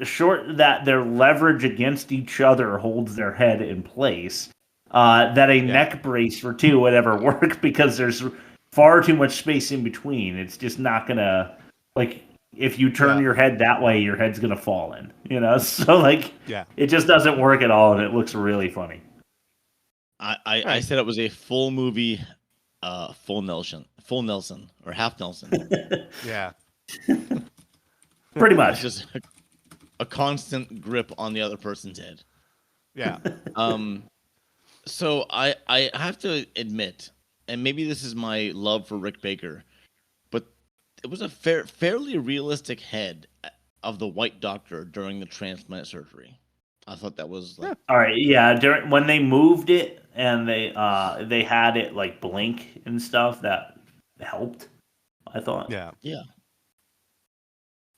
A: short that their leverage against each other holds their head in place. That a neck brace for 2 would ever work because there's far too much space in between. It's just not gonna like if you turn your head that way, your head's gonna fall in. You know, so like it just doesn't work at all, and it looks really funny.
C: I said it was a full movie, full Nelson or half Nelson.
B: Yeah,
A: pretty much.
C: It's just a constant grip on the other person's head.
B: Yeah.
C: So I have to admit, and maybe this is my love for Rick Baker, but it was a fairly realistic head of the White Doctor during the transplant surgery. I thought that was like...
A: All right, yeah. When they moved it and they had it like blink and stuff, that helped. I thought.
B: Yeah.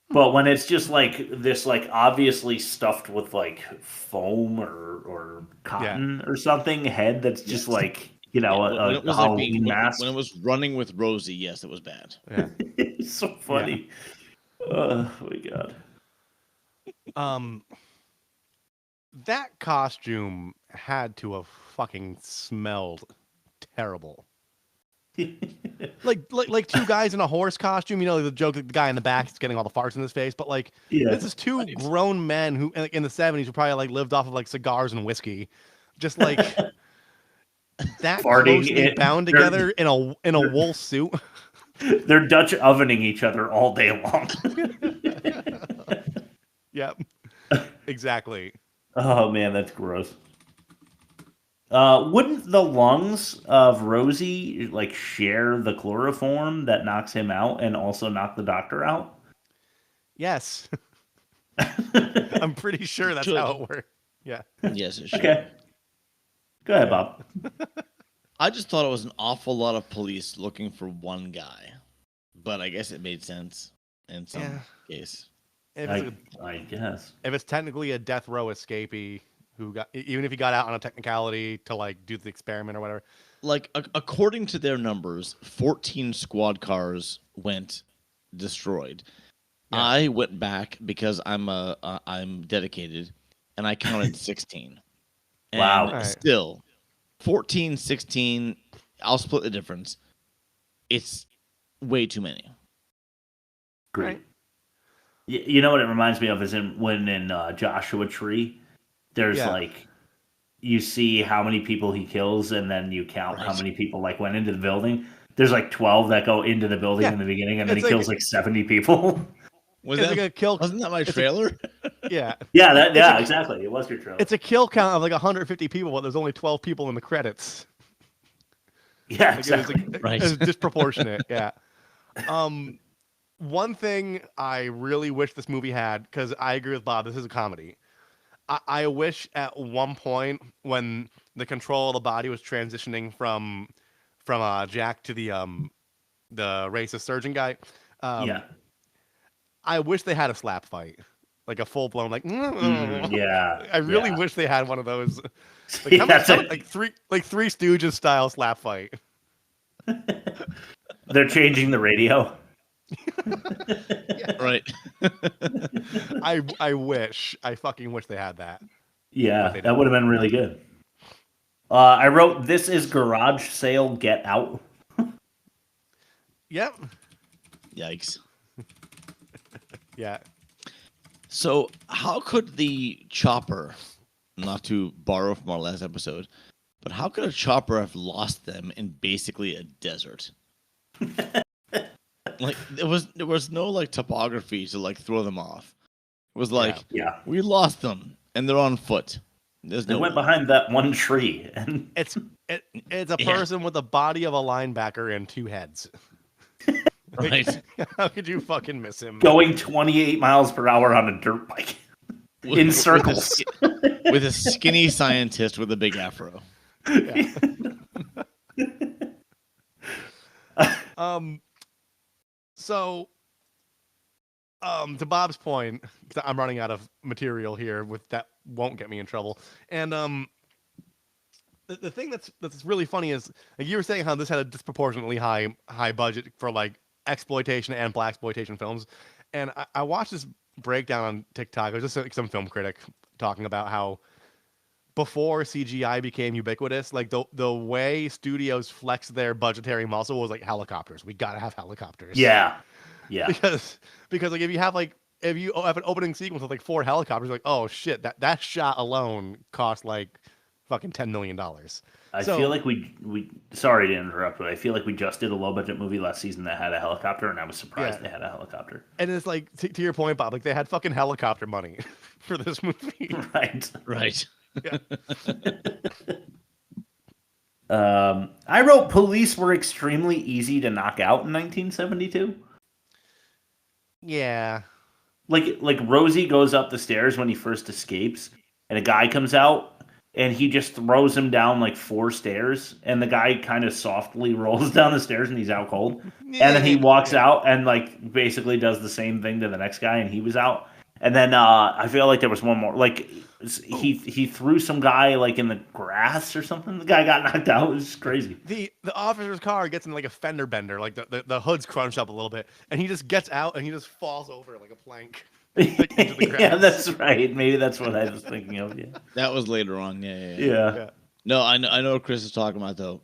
A: But when it's just like this, like obviously stuffed with like foam or cotton or something head that's just like a Halloween mask.
C: When it was running with Rosie, yes, it was bad.
B: Yeah.
A: It's so funny. Oh my god.
B: That costume had to have fucking smelled terrible. like 2 guys in a horse costume, the joke that the guy in the back is getting all the farts in his face, but like this is 2 grown men who like, in the 70s who probably like lived off of like cigars and whiskey, just like that closely bound together in a wool suit.
A: They're Dutch ovening each other all day long.
B: Yep. Exactly.
A: Oh man, that's gross. Wouldn't the lungs of Rosie like share the chloroform that knocks him out and also knock the doctor out?
B: Yes. I'm pretty sure that's how it works. Yeah.
C: Yes, it should.
A: Okay. Go ahead, Bob.
C: I just thought it was an awful lot of police looking for one guy, but I guess it made sense in some case.
A: I guess
B: if it's technically a death row escapee who got, even if he got out on a technicality to like do the experiment or whatever,
C: like according to their numbers, 14 squad cars went destroyed. Yeah. I went back because I'm dedicated, and I counted 16. And
A: wow!
C: Still, 14, 16. I'll split the difference. It's way too many.
A: Great. Right. You know what it reminds me of is when in Joshua Tree, there's like, you see how many people he kills, and then you count how many people like went into the building. There's like 12 that go into the building in the beginning, and then he kills like 70 people.
C: Wasn't that my trailer?
B: Yeah.
A: Yeah, exactly. It was your trailer.
B: It's a kill count of like 150 people, but there's only 12 people in the credits.
A: Yeah,
B: like
A: exactly.
B: It was disproportionate. Yeah. One thing I really wish this movie had, because I agree with Bob, this is a comedy. I wish at one point when the control of the body was transitioning from Jack to the racist surgeon guy. I wish they had a slap fight, like a full blown like. I really wish they had one of those. Like, three Stooges style slap fight.
A: They're changing the radio.
C: Right.
B: I fucking wish they had that.
A: Yeah, that would have been really good. I wrote, "This is garage sale, get out."
B: Yep.
C: Yikes.
B: Yeah.
C: So how could the chopper, not to borrow from our last episode, but how could a chopper have lost them in basically a desert? Like there was no like topography to like throw them off. It was like we lost them and they're on foot.
A: They went behind that one tree, and
B: it's a person with the body of a linebacker and two heads.
C: Right?
B: How could you fucking miss him?
A: Going 28 miles per hour on a dirt bike in circles
C: with a skinny scientist with a big afro.
B: Yeah. So, to Bob's point, because I'm running out of material here, with that won't get me in trouble. And the thing that's really funny is, like, you were saying how this had a disproportionately high budget for like exploitation and blaxploitation films, and I watched this breakdown on TikTok. It was just like some film critic talking about how before CGI became ubiquitous, like the way studios flexed their budgetary muscle was like helicopters. We gotta have helicopters.
A: Yeah.
B: Because like if you have an opening sequence with like 4 helicopters, like, oh shit, that shot alone cost like fucking $10 million.
A: I feel like we sorry to interrupt, but I feel like we just did a low budget movie last season that had a helicopter, and I was surprised they had a helicopter.
B: And it's like to your point, Bob, like they had fucking helicopter money for this movie.
A: Right.
B: Yeah.
A: I wrote, police were extremely easy to knock out in 1972.
B: Yeah.
A: Like Rosie goes up the stairs when he first escapes, and a guy comes out, and he just throws him down like 4 stairs, and the guy kind of softly rolls down the stairs, and he's out cold. And then he walks out and like basically does the same thing to the next guy, and he was out. And then I feel like there was one more. Like he threw some guy like in the grass or something. The guy got knocked out. It was crazy.
B: The officer's car gets in like a fender bender, like the hood's crunched up a little bit, and he just gets out and he just falls over like a plank. Like, into the grass.
A: Yeah, that's right. Maybe that's what I was thinking of. Yeah,
C: that was later on. Yeah. No, I know what Chris is talking about though.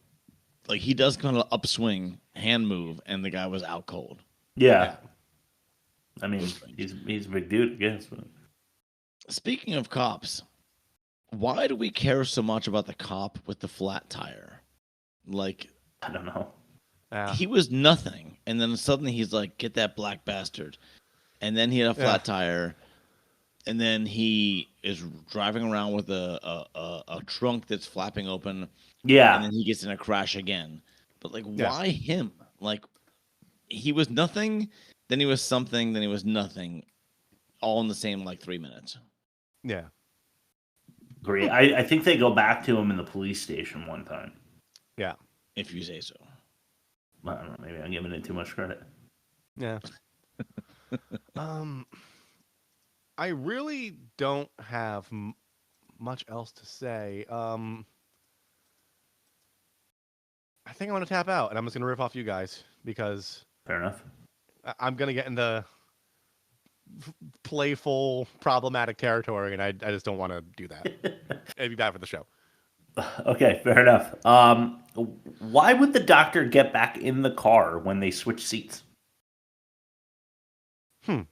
C: Like he does kind of upswing, hand move, and the guy was out cold.
A: Yeah. I mean, he's a big dude, I guess. But...
C: Speaking of cops, why do we care so much about the cop with the flat tire? Like,
A: I don't know.
C: He was nothing, and then suddenly he's like, "Get that black bastard," and then he had a flat tire, and then he is driving around with a trunk that's flapping open.
A: Yeah,
C: and then he gets in a crash again. But like, why him? Like, he was nothing. Then he was something, then he was nothing. all in the same like 3 minutes.
B: Yeah.
A: Great. I think they go back to him in the police station one time.
B: Yeah.
C: If you say so.
A: I don't know. Maybe I'm giving it too much credit.
B: Yeah. I really don't have much else to say. I think I'm going to tap out, and I'm just going to riff off you guys, because...
A: Fair enough.
B: I'm going to get into playful, problematic territory, and I just don't want to do that. It'd be bad for the show.
A: Okay, fair enough. Why would the doctor get back in the car when they switch seats? He's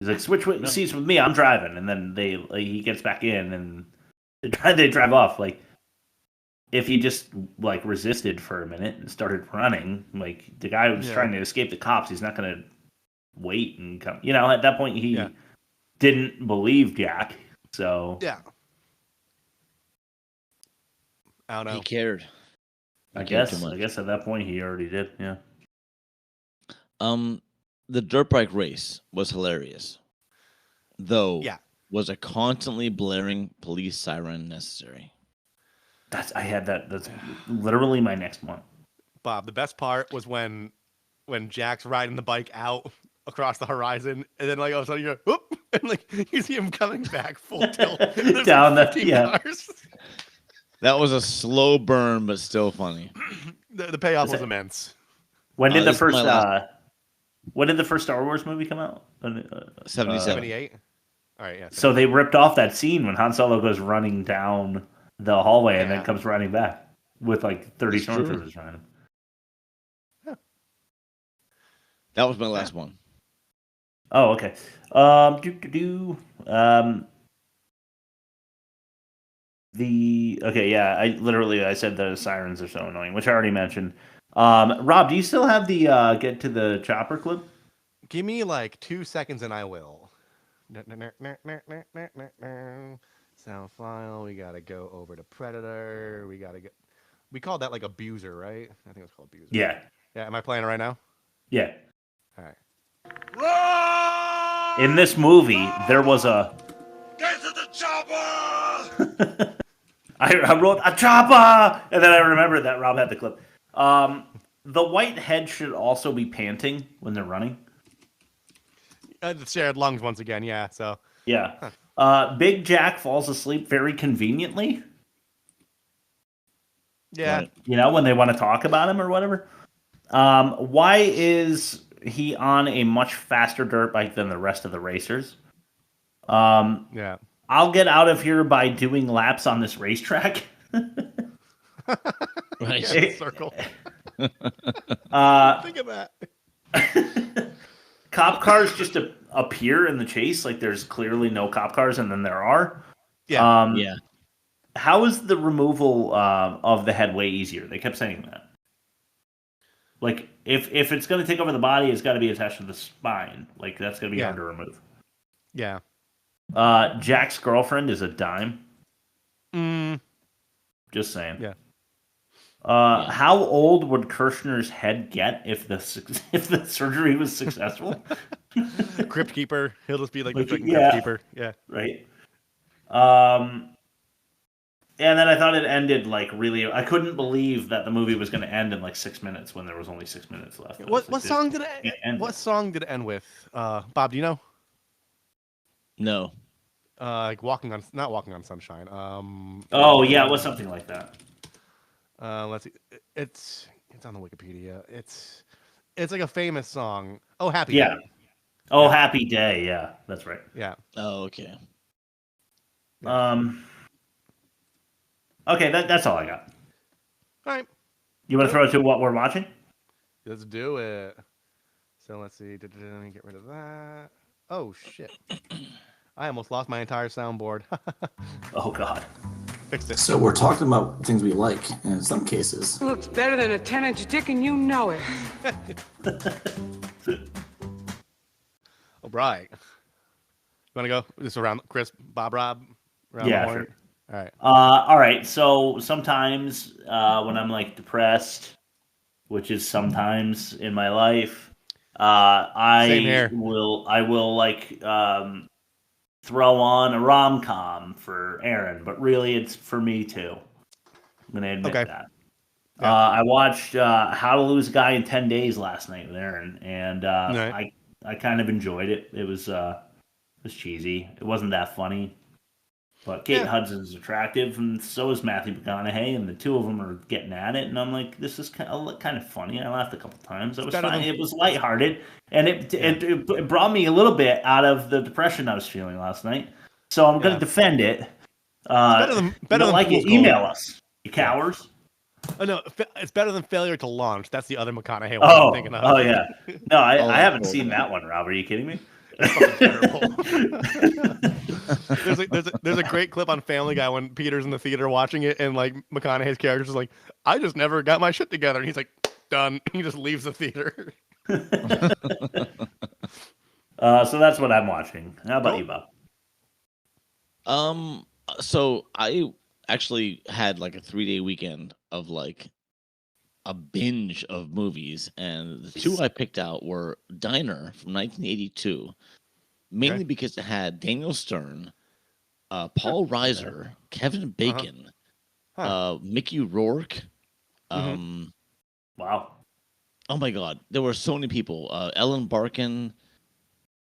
A: like, switch seats with me, I'm driving. And then he gets back in, and they drive off. Like, if he just, like, resisted for a minute and started running, like, the guy was trying to escape the cops, he's not going to wait and come. You know, at that point, he didn't believe Jack, so...
B: Yeah. I don't know.
C: He cared.
A: I guess at that point, he already did, yeah.
C: The dirt bike race was hilarious, though. Was a constantly blaring police siren necessary?
A: That's literally my next one.
B: Bob, the best part was when Jack's riding the bike out across the horizon, and then like all of a sudden you go, whoop, and like you see him coming back full tilt
A: down
B: like
A: the
B: cars.
C: That was a slow burn, but still funny.
B: The payoff was immense.
A: When did the first Star Wars movie come out?
C: 77.
B: 78. All right, yeah.
A: So they ripped off that scene when Han Solo goes running down the hallway and then comes running back with like 30 stormtroopers around him.
B: Yeah.
C: That was my last one.
A: Oh, okay. I said the sirens are so annoying, which I already mentioned. Rob, do you still have the get to the chopper clip?
B: Give me like 2 seconds and I will. Sound file. We gotta go over to Predator. We called that like Abuser, right? I think it was called Abuser.
A: Yeah.
B: Yeah. Am I playing it right now?
A: Yeah.
B: All right.
A: In this movie, there was a.
N: Get to the chopper!
A: I wrote a chopper, and then I remembered that Rob had the clip. The white head should also be panting when they're running.
B: The shared lungs once again, yeah. So
A: yeah. Big Jack falls asleep very conveniently.
B: Yeah.
A: You know, when they want to talk about him or whatever. Why is he on a much faster dirt bike than the rest of the racers?
B: Yeah.
A: I'll get out of here by doing laps on this racetrack.
C: Right.
B: Circle.
C: Think
B: of that.
A: Cop cars just appear in the chase. Like there's clearly no cop cars, and then there are.
B: Yeah.
C: Yeah.
A: How is the removal of the head way easier? They kept saying that. Like if it's going to take over the body, it's got to be attached to the spine. Like that's going to be hard to remove.
B: Yeah.
A: Jack's girlfriend is a dime. Just saying.
B: Yeah.
A: How old would Kirshner's head get if the surgery was successful?
B: Crypt Keeper. He'll just be like the freaking
A: yeah.
B: Crypt Keeper. Yeah.
A: Right. And then I thought it ended like really. I couldn't believe that the movie was going to end in like 6 minutes when there was only 6 minutes left.
B: What song did it end? What song did it end with? Bob, do you know?
C: No.
B: Like not walking on sunshine.
A: Oh yeah, it was something like that.
B: Let's see. It's on the Wikipedia. It's like a famous song. Oh, Happy Day.
A: Oh, Happy Day. Yeah, that's right.
B: Yeah.
C: Oh, okay.
A: Okay, that's all I got.
B: All right.
A: You want to throw it to what we're watching?
B: Let's do it. So let's see. Get rid of that. Oh shit! I almost lost my entire soundboard.
A: Oh god.
B: Fixed it.
E: So we're talking about things we like, and in some cases,
O: Looks better than a 10-inch dick, and you know it.
B: All right. You want to go just around Chris, Bob, Rob? Around
A: Yeah,
B: the horn?
A: sure.
B: All right.
A: All right. So sometimes when I'm like depressed, which is sometimes in my life,
B: Same here.
A: I will like throw on a rom-com for Aaron, but really it's for me too. I'm gonna admit that.
B: Yeah.
A: I watched How to Lose a Guy in 10 Days last night with Aaron, and
B: Right.
A: I kind of enjoyed it. It was cheesy. It wasn't that funny, but Kate Hudson's attractive, and so is Matthew McConaughey, and the two of them are getting at it. And I'm like, this is kind of funny. I laughed a couple times. It was fine. It was lighthearted, and it brought me a little bit out of the depression I was feeling last night. So I'm going to defend it.
B: Better than
A: like it, email us, you cowards.
B: Oh no, it's better than Failure to Launch. That's the other McConaughey one I'm thinking of.
A: Oh yeah. No, I haven't seen that one, Rob. Are you kidding me?
B: There's a great clip on Family Guy when Peter's in the theater watching it, and like McConaughey's character's like, I just never got my shit together, and he's like, done. He just leaves the theater.
A: So that's what I'm watching. How about you, Bob?
C: So I actually had like a 3-day weekend of like a binge of movies, and the two I picked out were Diner from 1982, mainly because it had Daniel Stern, Paul Reiser, Kevin Bacon, Mickey Rourke.
A: Wow.
C: Oh my God, there were so many people. Ellen Barkin.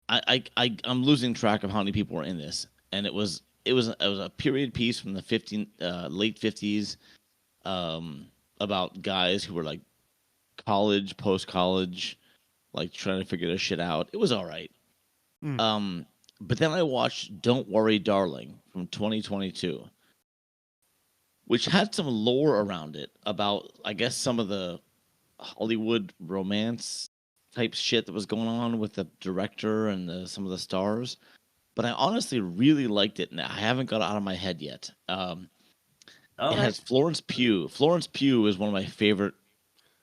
C: I'm losing track of how many people were in this, and it was a period piece from the late 50s, about guys who were like college, post-college, like trying to figure this shit out. It was all right. But then I watched Don't Worry, Darling from 2022, which had some lore around it about, I guess, some of the Hollywood romance type shit that was going on with the director and some of the stars. But I honestly really liked it, and I haven't got it out of my head yet. It has Florence Pugh. Florence Pugh is one of my favorite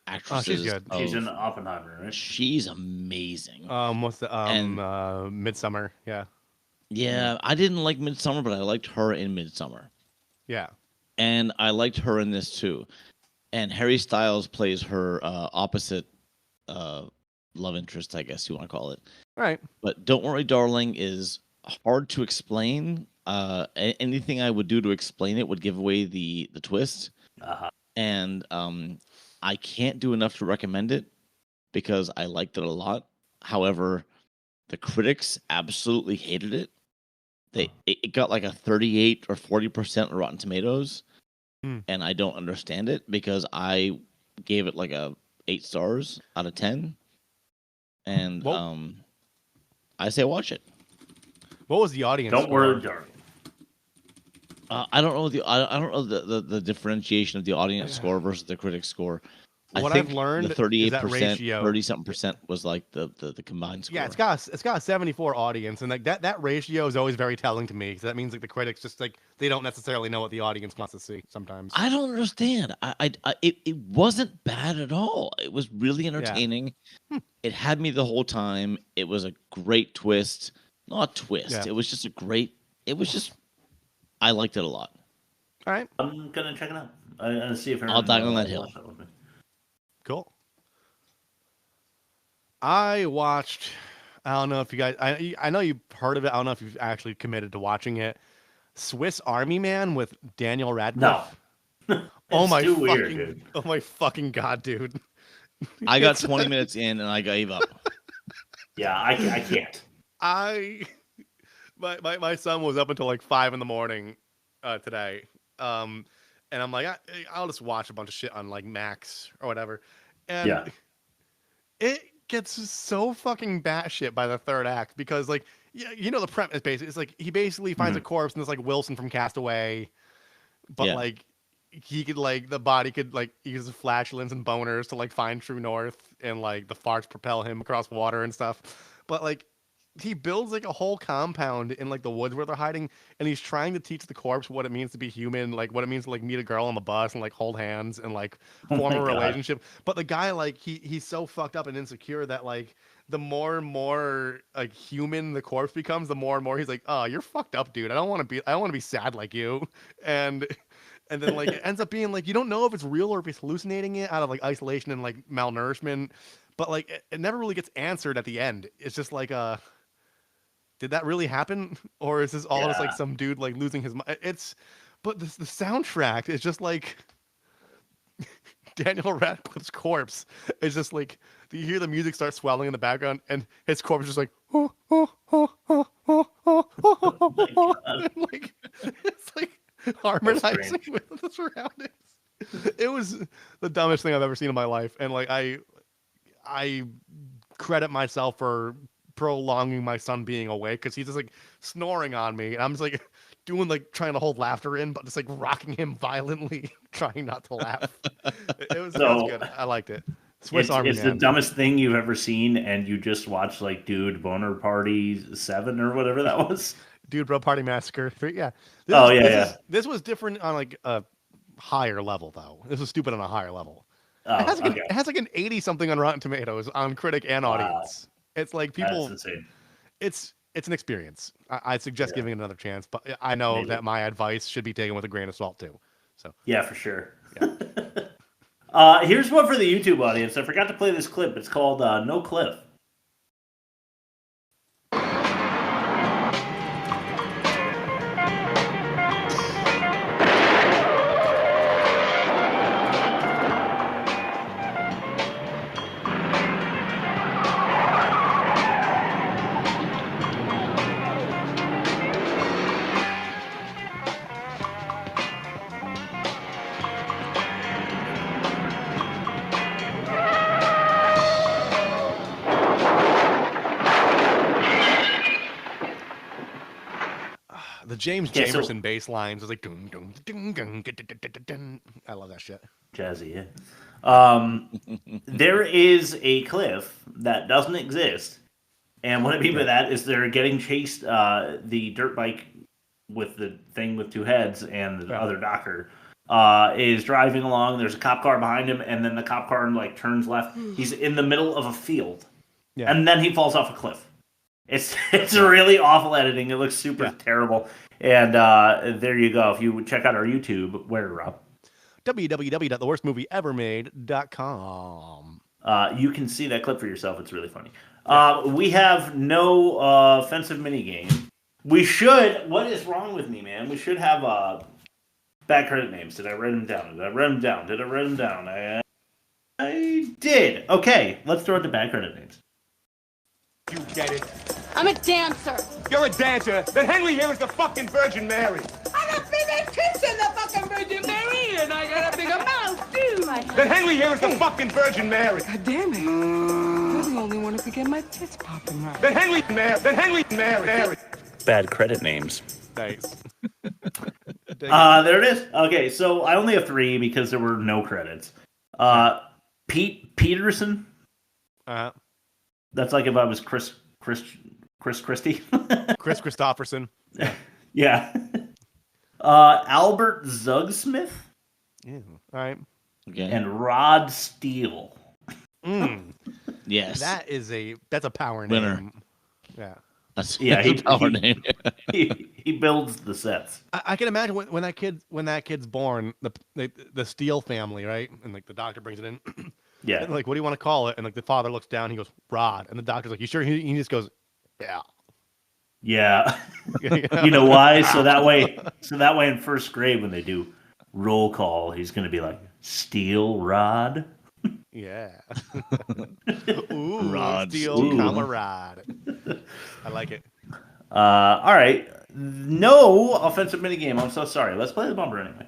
C: actresses.
B: Oh, she's good.
A: She's in Oppenheimer, right?
C: She's amazing.
B: What's the Midsummer? Yeah.
C: Yeah, I didn't like Midsummer, but I liked her in Midsummer.
B: Yeah.
C: And I liked her in this too. And Harry Styles plays her opposite love interest, I guess you want to call it.
B: Right.
C: But Don't Worry, Darling is hard to explain. Anything I would do to explain it would give away the twist. And I can't do enough to recommend it because I liked it a lot. However, the critics absolutely hated it. It got like a 38 or 40% Rotten Tomatoes, and I don't understand it because I gave it like a 8 stars out of 10, and I say watch it.
B: What was the audience?
A: Don't worry, darling.
C: I don't know the differentiation of the audience score versus the critic score.
B: What
C: I think
B: I've learned
C: the 38%,
B: is that ratio.
C: 30-something% was like the combined score.
B: Yeah, it's got a 74 audience, and like that ratio is always very telling to me because that means like the critics just like they don't necessarily know what the audience wants to see sometimes.
C: I don't understand. It wasn't bad at all. It was really entertaining. It had me the whole time. It was a great twist. Not twist.
B: Yeah.
C: It was just I liked it a lot.
B: All right.
A: I'm gonna check it out. I'll see if
C: I'll die on that hill.
B: Cool. I watched. I don't know if you guys. I know you've heard of it. I don't know if you've actually committed to watching it. Swiss Army Man with Daniel Radcliffe.
A: No.
B: Oh my fucking!
A: Weird, dude.
B: Oh my fucking god, dude!
C: I got 20 minutes in and I gave up.
A: Yeah, I can't.
B: My son was up until like 5 a.m. Today. And I'm like, I'll just watch a bunch of shit on like Max or whatever. And it gets so fucking batshit by the third act because like, you know, the premise basically it's like he basically finds a corpse and it's like Wilson from Castaway, but like he could like the body could like use flatulence and boners to like find true north and like the farts propel him across water and stuff. But like he builds like a whole compound in like the woods where they're hiding, and he's trying to teach the corpse what it means to be human, like what it means to like meet a girl on the bus and like hold hands and like form a relationship. But the guy like he's so fucked up and insecure that like the more and more like human the corpse becomes, the more and more he's like, oh, you're fucked up, dude. I don't want to be sad like you. And And then like it ends up being like you don't know if it's real or if he's hallucinating it out of like isolation and like malnourishment, but like it never really gets answered at the end. It's just like did that really happen, or is this all just like some dude like losing his mind? But the soundtrack is just like Daniel Radcliffe's corpse is just like you hear the music start swelling in the background, and his corpse is just like like it's like harmonizing with the surroundings. It was the dumbest thing I've ever seen in my life, and like I credit myself for prolonging my son being awake because he's just like snoring on me, and I'm just like doing like trying to hold laughter in, but just like rocking him violently, trying not to laugh. It was good. I liked it. Swiss Army
A: it's
B: Man.
A: the dumbest thing you've ever seen, and you just watched like Dude Boner Party 7 or whatever that was.
B: Dude Bro Party Massacre 3. Yeah. This was different on like a higher level though. This was stupid on a higher level.
A: Oh,
B: it has like an 80 something on Rotten Tomatoes on critic and audience. It's like people.
A: That's insane.
B: It's an experience. I suggest giving it another chance, but I know that my advice should be taken with a grain of salt too. So
A: yeah, for sure. Yeah. Here's one for the YouTube audience. I forgot to play this clip. It's called No Cliff.
B: The James Jamerson bass lines is like dun, dun, dun, dun, dun, dun, dun, dun. I love that shit.
A: Jazzy, yeah. There is a cliff that doesn't exist, and what I mean by that is they're getting chased. The dirt bike with the thing with two heads and the other doctor is driving along. There's a cop car behind him, and then the cop car like turns left. He's in the middle of a field, and then he falls off a cliff. It's really awful editing. It looks super terrible. And there you go. If you check out our YouTube, where, Rob?
B: www.theworstmovieevermade.com.
A: You can see that clip for yourself. It's really funny. We have no offensive minigame. We should. What is wrong with me, man? We should have bad credit names. Did I write them down? I did. Okay, let's throw it to bad credit names.
Q: You get it.
H: I'm a dancer.
Q: You're a dancer. Then Henry here is the fucking Virgin Mary.
H: I got bigger tits than the fucking Virgin Mary, and I got a bigger mouth, too.
Q: Then Henry here is the fucking Virgin Mary.
T: God damn it. You're the only one who could get my tits popping right.
Q: Then Henry Mary.
F: Bad credit names.
B: Nice.
A: There it is. Okay, so I only have 3 because there were no credits. Pete Peterson. That's like if I was Chris Christie.
B: Chris Christopherson.
A: Yeah. Albert Zugsmith.
B: Yeah. All right.
C: Okay.
A: And Rod Steele.
C: Yes.
B: That's a power
C: winner.
B: Name. Yeah.
C: That's
A: a
C: power name.
A: he builds the sets.
B: I can imagine when that kid's born, the Steele family, right? And like the doctor brings it in.
A: Yeah.
B: And like, what do you want to call it? And like the father looks down, he goes, Rod. And the doctor's like, you sure? He just goes, yeah.
A: Yeah. You know why? So that way in first grade when they do roll call, he's going to be like, Steel Rod.
B: Yeah. Ooh,
C: Rod.
B: Steel, comma, Rod. I like it.
A: All right. No offensive minigame. I'm so sorry. Let's play the bumper anyway.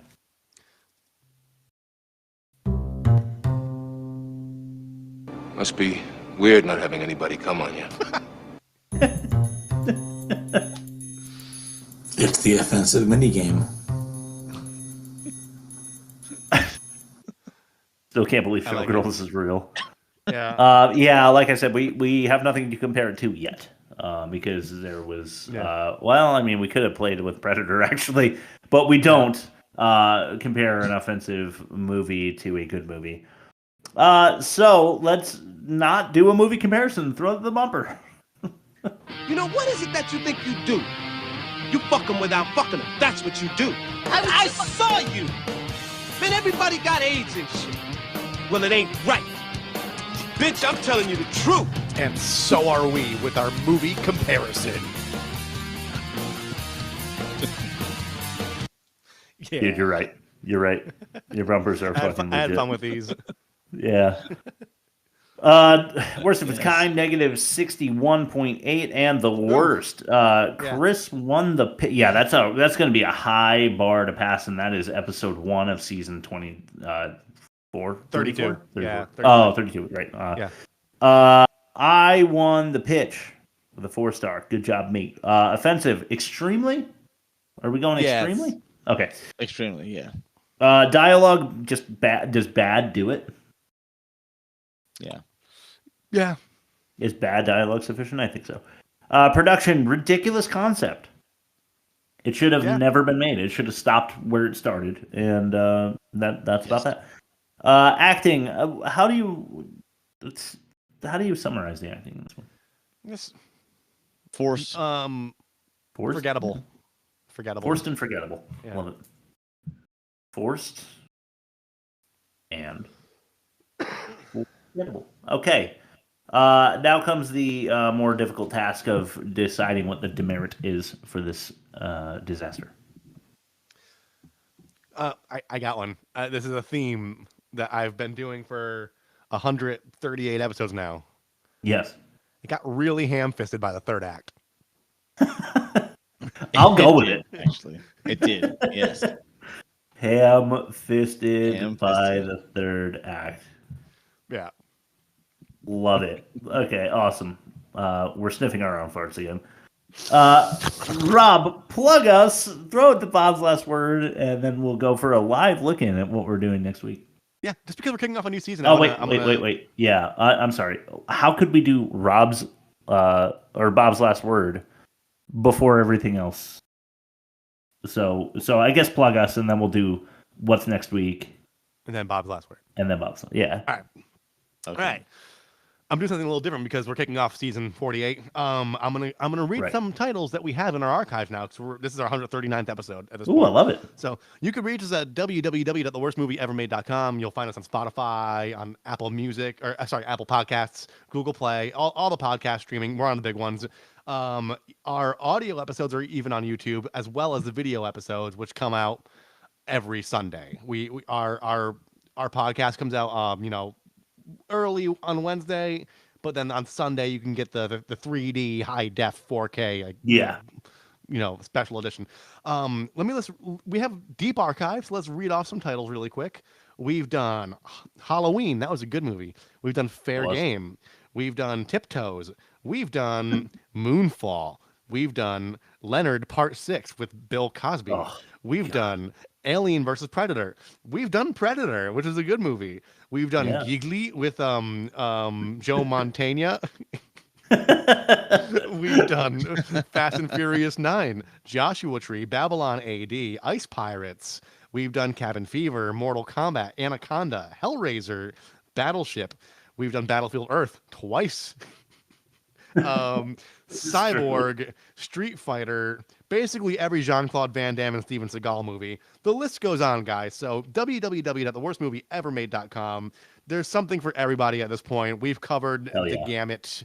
U: Must be weird not having anybody come on you.
E: It's the offensive minigame.
A: Still can't believe Showgirls is real.
B: Yeah.
A: Yeah, like I said, we have nothing to compare it to yet. Because there was we could have played with Predator actually, but we don't compare an offensive movie to a good movie. So let's not do a movie comparison. Throw the bumper.
Q: You know, what is it that you think you do? You fuck them without fucking them. That's what you do. I saw you. Man, everybody got AIDS and shit. Well, it ain't right. Bitch, I'm telling you the truth.
B: And so are we with our movie comparison.
A: Yeah. Dude, you're right. You're right. Your bumpers are fucking legit.
B: I had fun with these.
A: Yeah. Worst of its kind, negative 61.8, and the worst. Chris won the yeah. That's going to be a high bar to pass, and that is episode 1 of season 24,
B: 32.
A: 34?
B: Yeah.
A: 32. Right.
B: Yeah.
A: I won the pitch with a 4-star. Good job, mate. Offensive, extremely. Are we going extremely? Okay.
C: Extremely, yeah.
A: Dialogue, just bad. Does bad do it?
C: Yeah.
B: Yeah.
A: Is bad dialogue sufficient? I think so. Production, ridiculous concept. It should have never been made. It should have stopped where it started, and that's about that. Acting. How do you summarize the acting in this one?
B: Yes.
C: Forced.
B: Forgettable.
A: Forced and forgettable.
B: Yeah.
A: Love it. Forced and forgettable. Okay. Now comes the more difficult task of deciding what the demerit is for this disaster.
B: I got one. This is a theme that I've been doing for 138 episodes now.
A: Yes.
B: It got really ham-fisted by the third act.
A: I'll go with it.
C: Actually, it did. Yes.
A: Ham-fisted by the third act.
B: Yeah.
A: Love it. Okay, awesome. We're sniffing our own farts again. Rob, plug us, throw it to Bob's last word, and then we'll go for a live look-in at what we're doing next week.
B: Yeah, just because we're kicking off a new season.
A: Wait. Yeah, I'm sorry. How could we do Rob's or Bob's last word before everything else? So I guess plug us, and then we'll do what's next week,
B: and then Bob's last word,
A: yeah.
B: All right. Okay. All right. I'm doing something a little different because we're kicking off season 48. I'm gonna read some titles that we have in our archive now, because this is our 139th episode at this point.
A: Ooh, I love it.
B: So you can reach us at www.theworstmovieevermade.com. You'll find us on Spotify, on Apple Music, Apple Podcasts, Google Play, all the podcast streaming. We're on the big ones. Our audio episodes are even on YouTube, as well as the video episodes, which come out every Sunday. Our podcast comes out, early on Wednesday, but then on Sunday you can get the 3D high def 4K special edition. We have deep archives. Let's read off some titles really quick. We've done Halloween, that was a good movie. We've done Fair Game. We've done Tiptoes. We've done Moonfall. We've done Leonard Part 6 with Bill Cosby. We've done Alien versus Predator. We've done Predator, which is a good movie. We've done Giggly with Joe Montana. We've done Fast and Furious 9, Joshua Tree, Babylon AD, Ice Pirates. We've done Cabin Fever, Mortal Kombat, Anaconda, Hellraiser, Battleship. We've done Battlefield Earth twice. Cyborg, Street Fighter, basically every Jean-Claude Van Damme and Steven Seagal movie. The list goes on, guys. So www.theworstmovieevermade.com. There's something for everybody at this point. We've covered the gamut.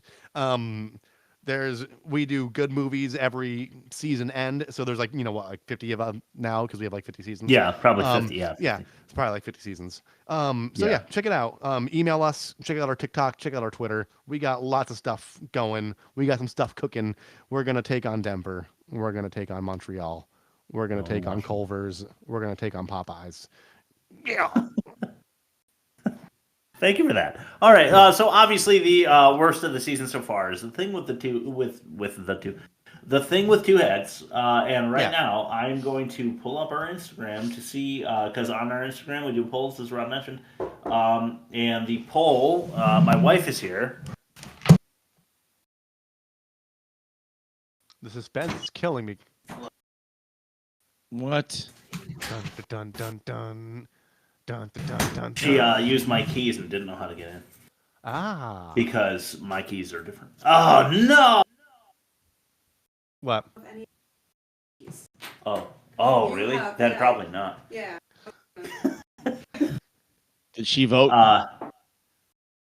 B: We do good movies every season end. So there's 50 of them now because we have 50 seasons.
A: Yeah, probably 50.
B: Yeah, it's probably 50 seasons. Check it out. Email us. Check out our TikTok. Check out our Twitter. We got lots of stuff going. We got some stuff cooking. We're gonna take on Denver. We're gonna take on Montreal. We're gonna take on Culver's. We're gonna take on Popeyes. Yeah.
A: Thank you for that. All right. So obviously the worst of the season so far is the thing with the thing with two heads. And right now I'm going to pull up our Instagram to see, because on our Instagram we do polls, as Rob mentioned. And the poll, my wife is here.
B: The suspense is killing me.
C: What?
B: Dun dun dun dun. Dun, dun, dun, dun,
A: she used my keys and didn't know how to get in. Because my keys are different. Oh, no!
B: What?
A: Oh, really? Then probably not.
T: Yeah.
C: Did she vote?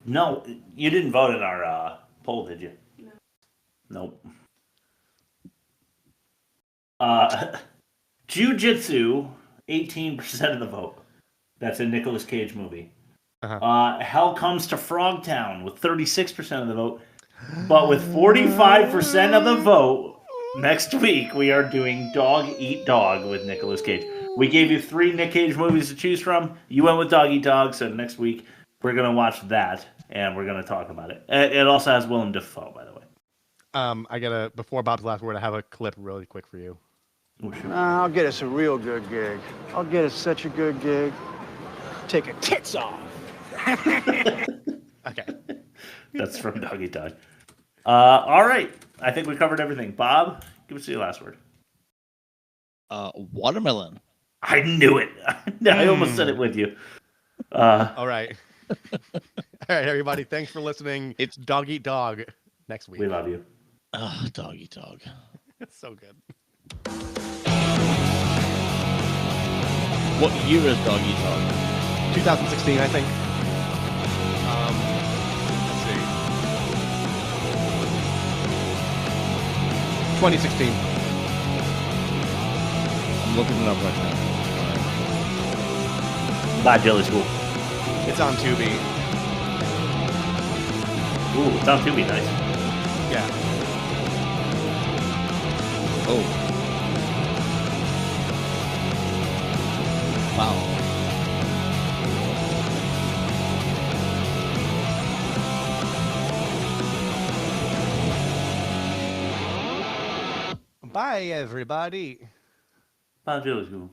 A: No, you didn't vote in our poll, did you? No. Nope. Jiu-Jitsu, 18% of the vote. That's a Nicolas Cage movie. Hell Comes to Frogtown with 36% of the vote. But with 45% of the vote, next week we are doing Dog Eat Dog with Nicolas Cage. We gave you 3 Nick Cage movies to choose from. You went with Dog Eat Dog, so next week we're going to watch that, and we're going to talk about it. It also has Willem Dafoe, by the way.
B: Before Bob's last word, I have a clip really quick for you.
A: Oh, sure.
L: I'll get us a real good gig. I'll get us such a good gig. Take her tits off.
B: Okay.
A: That's from Dog Eat Dog. All right. I think we covered everything. Bob, give us your last word.
C: Watermelon.
A: I knew it. I almost said it with you.
B: All right. All right, everybody. Thanks for listening. It's Dog Eat Dog next week.
A: We love you.
C: Dog Eat Dog.
B: It's so good.
C: What year is Dog Eat Dog?
B: 2016, I think. Let's see. 2016.
C: I'm looking it up right now.
A: Bye, Jelly School.
B: It's on Tubi.
A: Ooh, it's on Tubi. Nice.
B: Yeah.
C: Oh. Wow.
B: Bye, everybody.
A: Bye, Jelly School.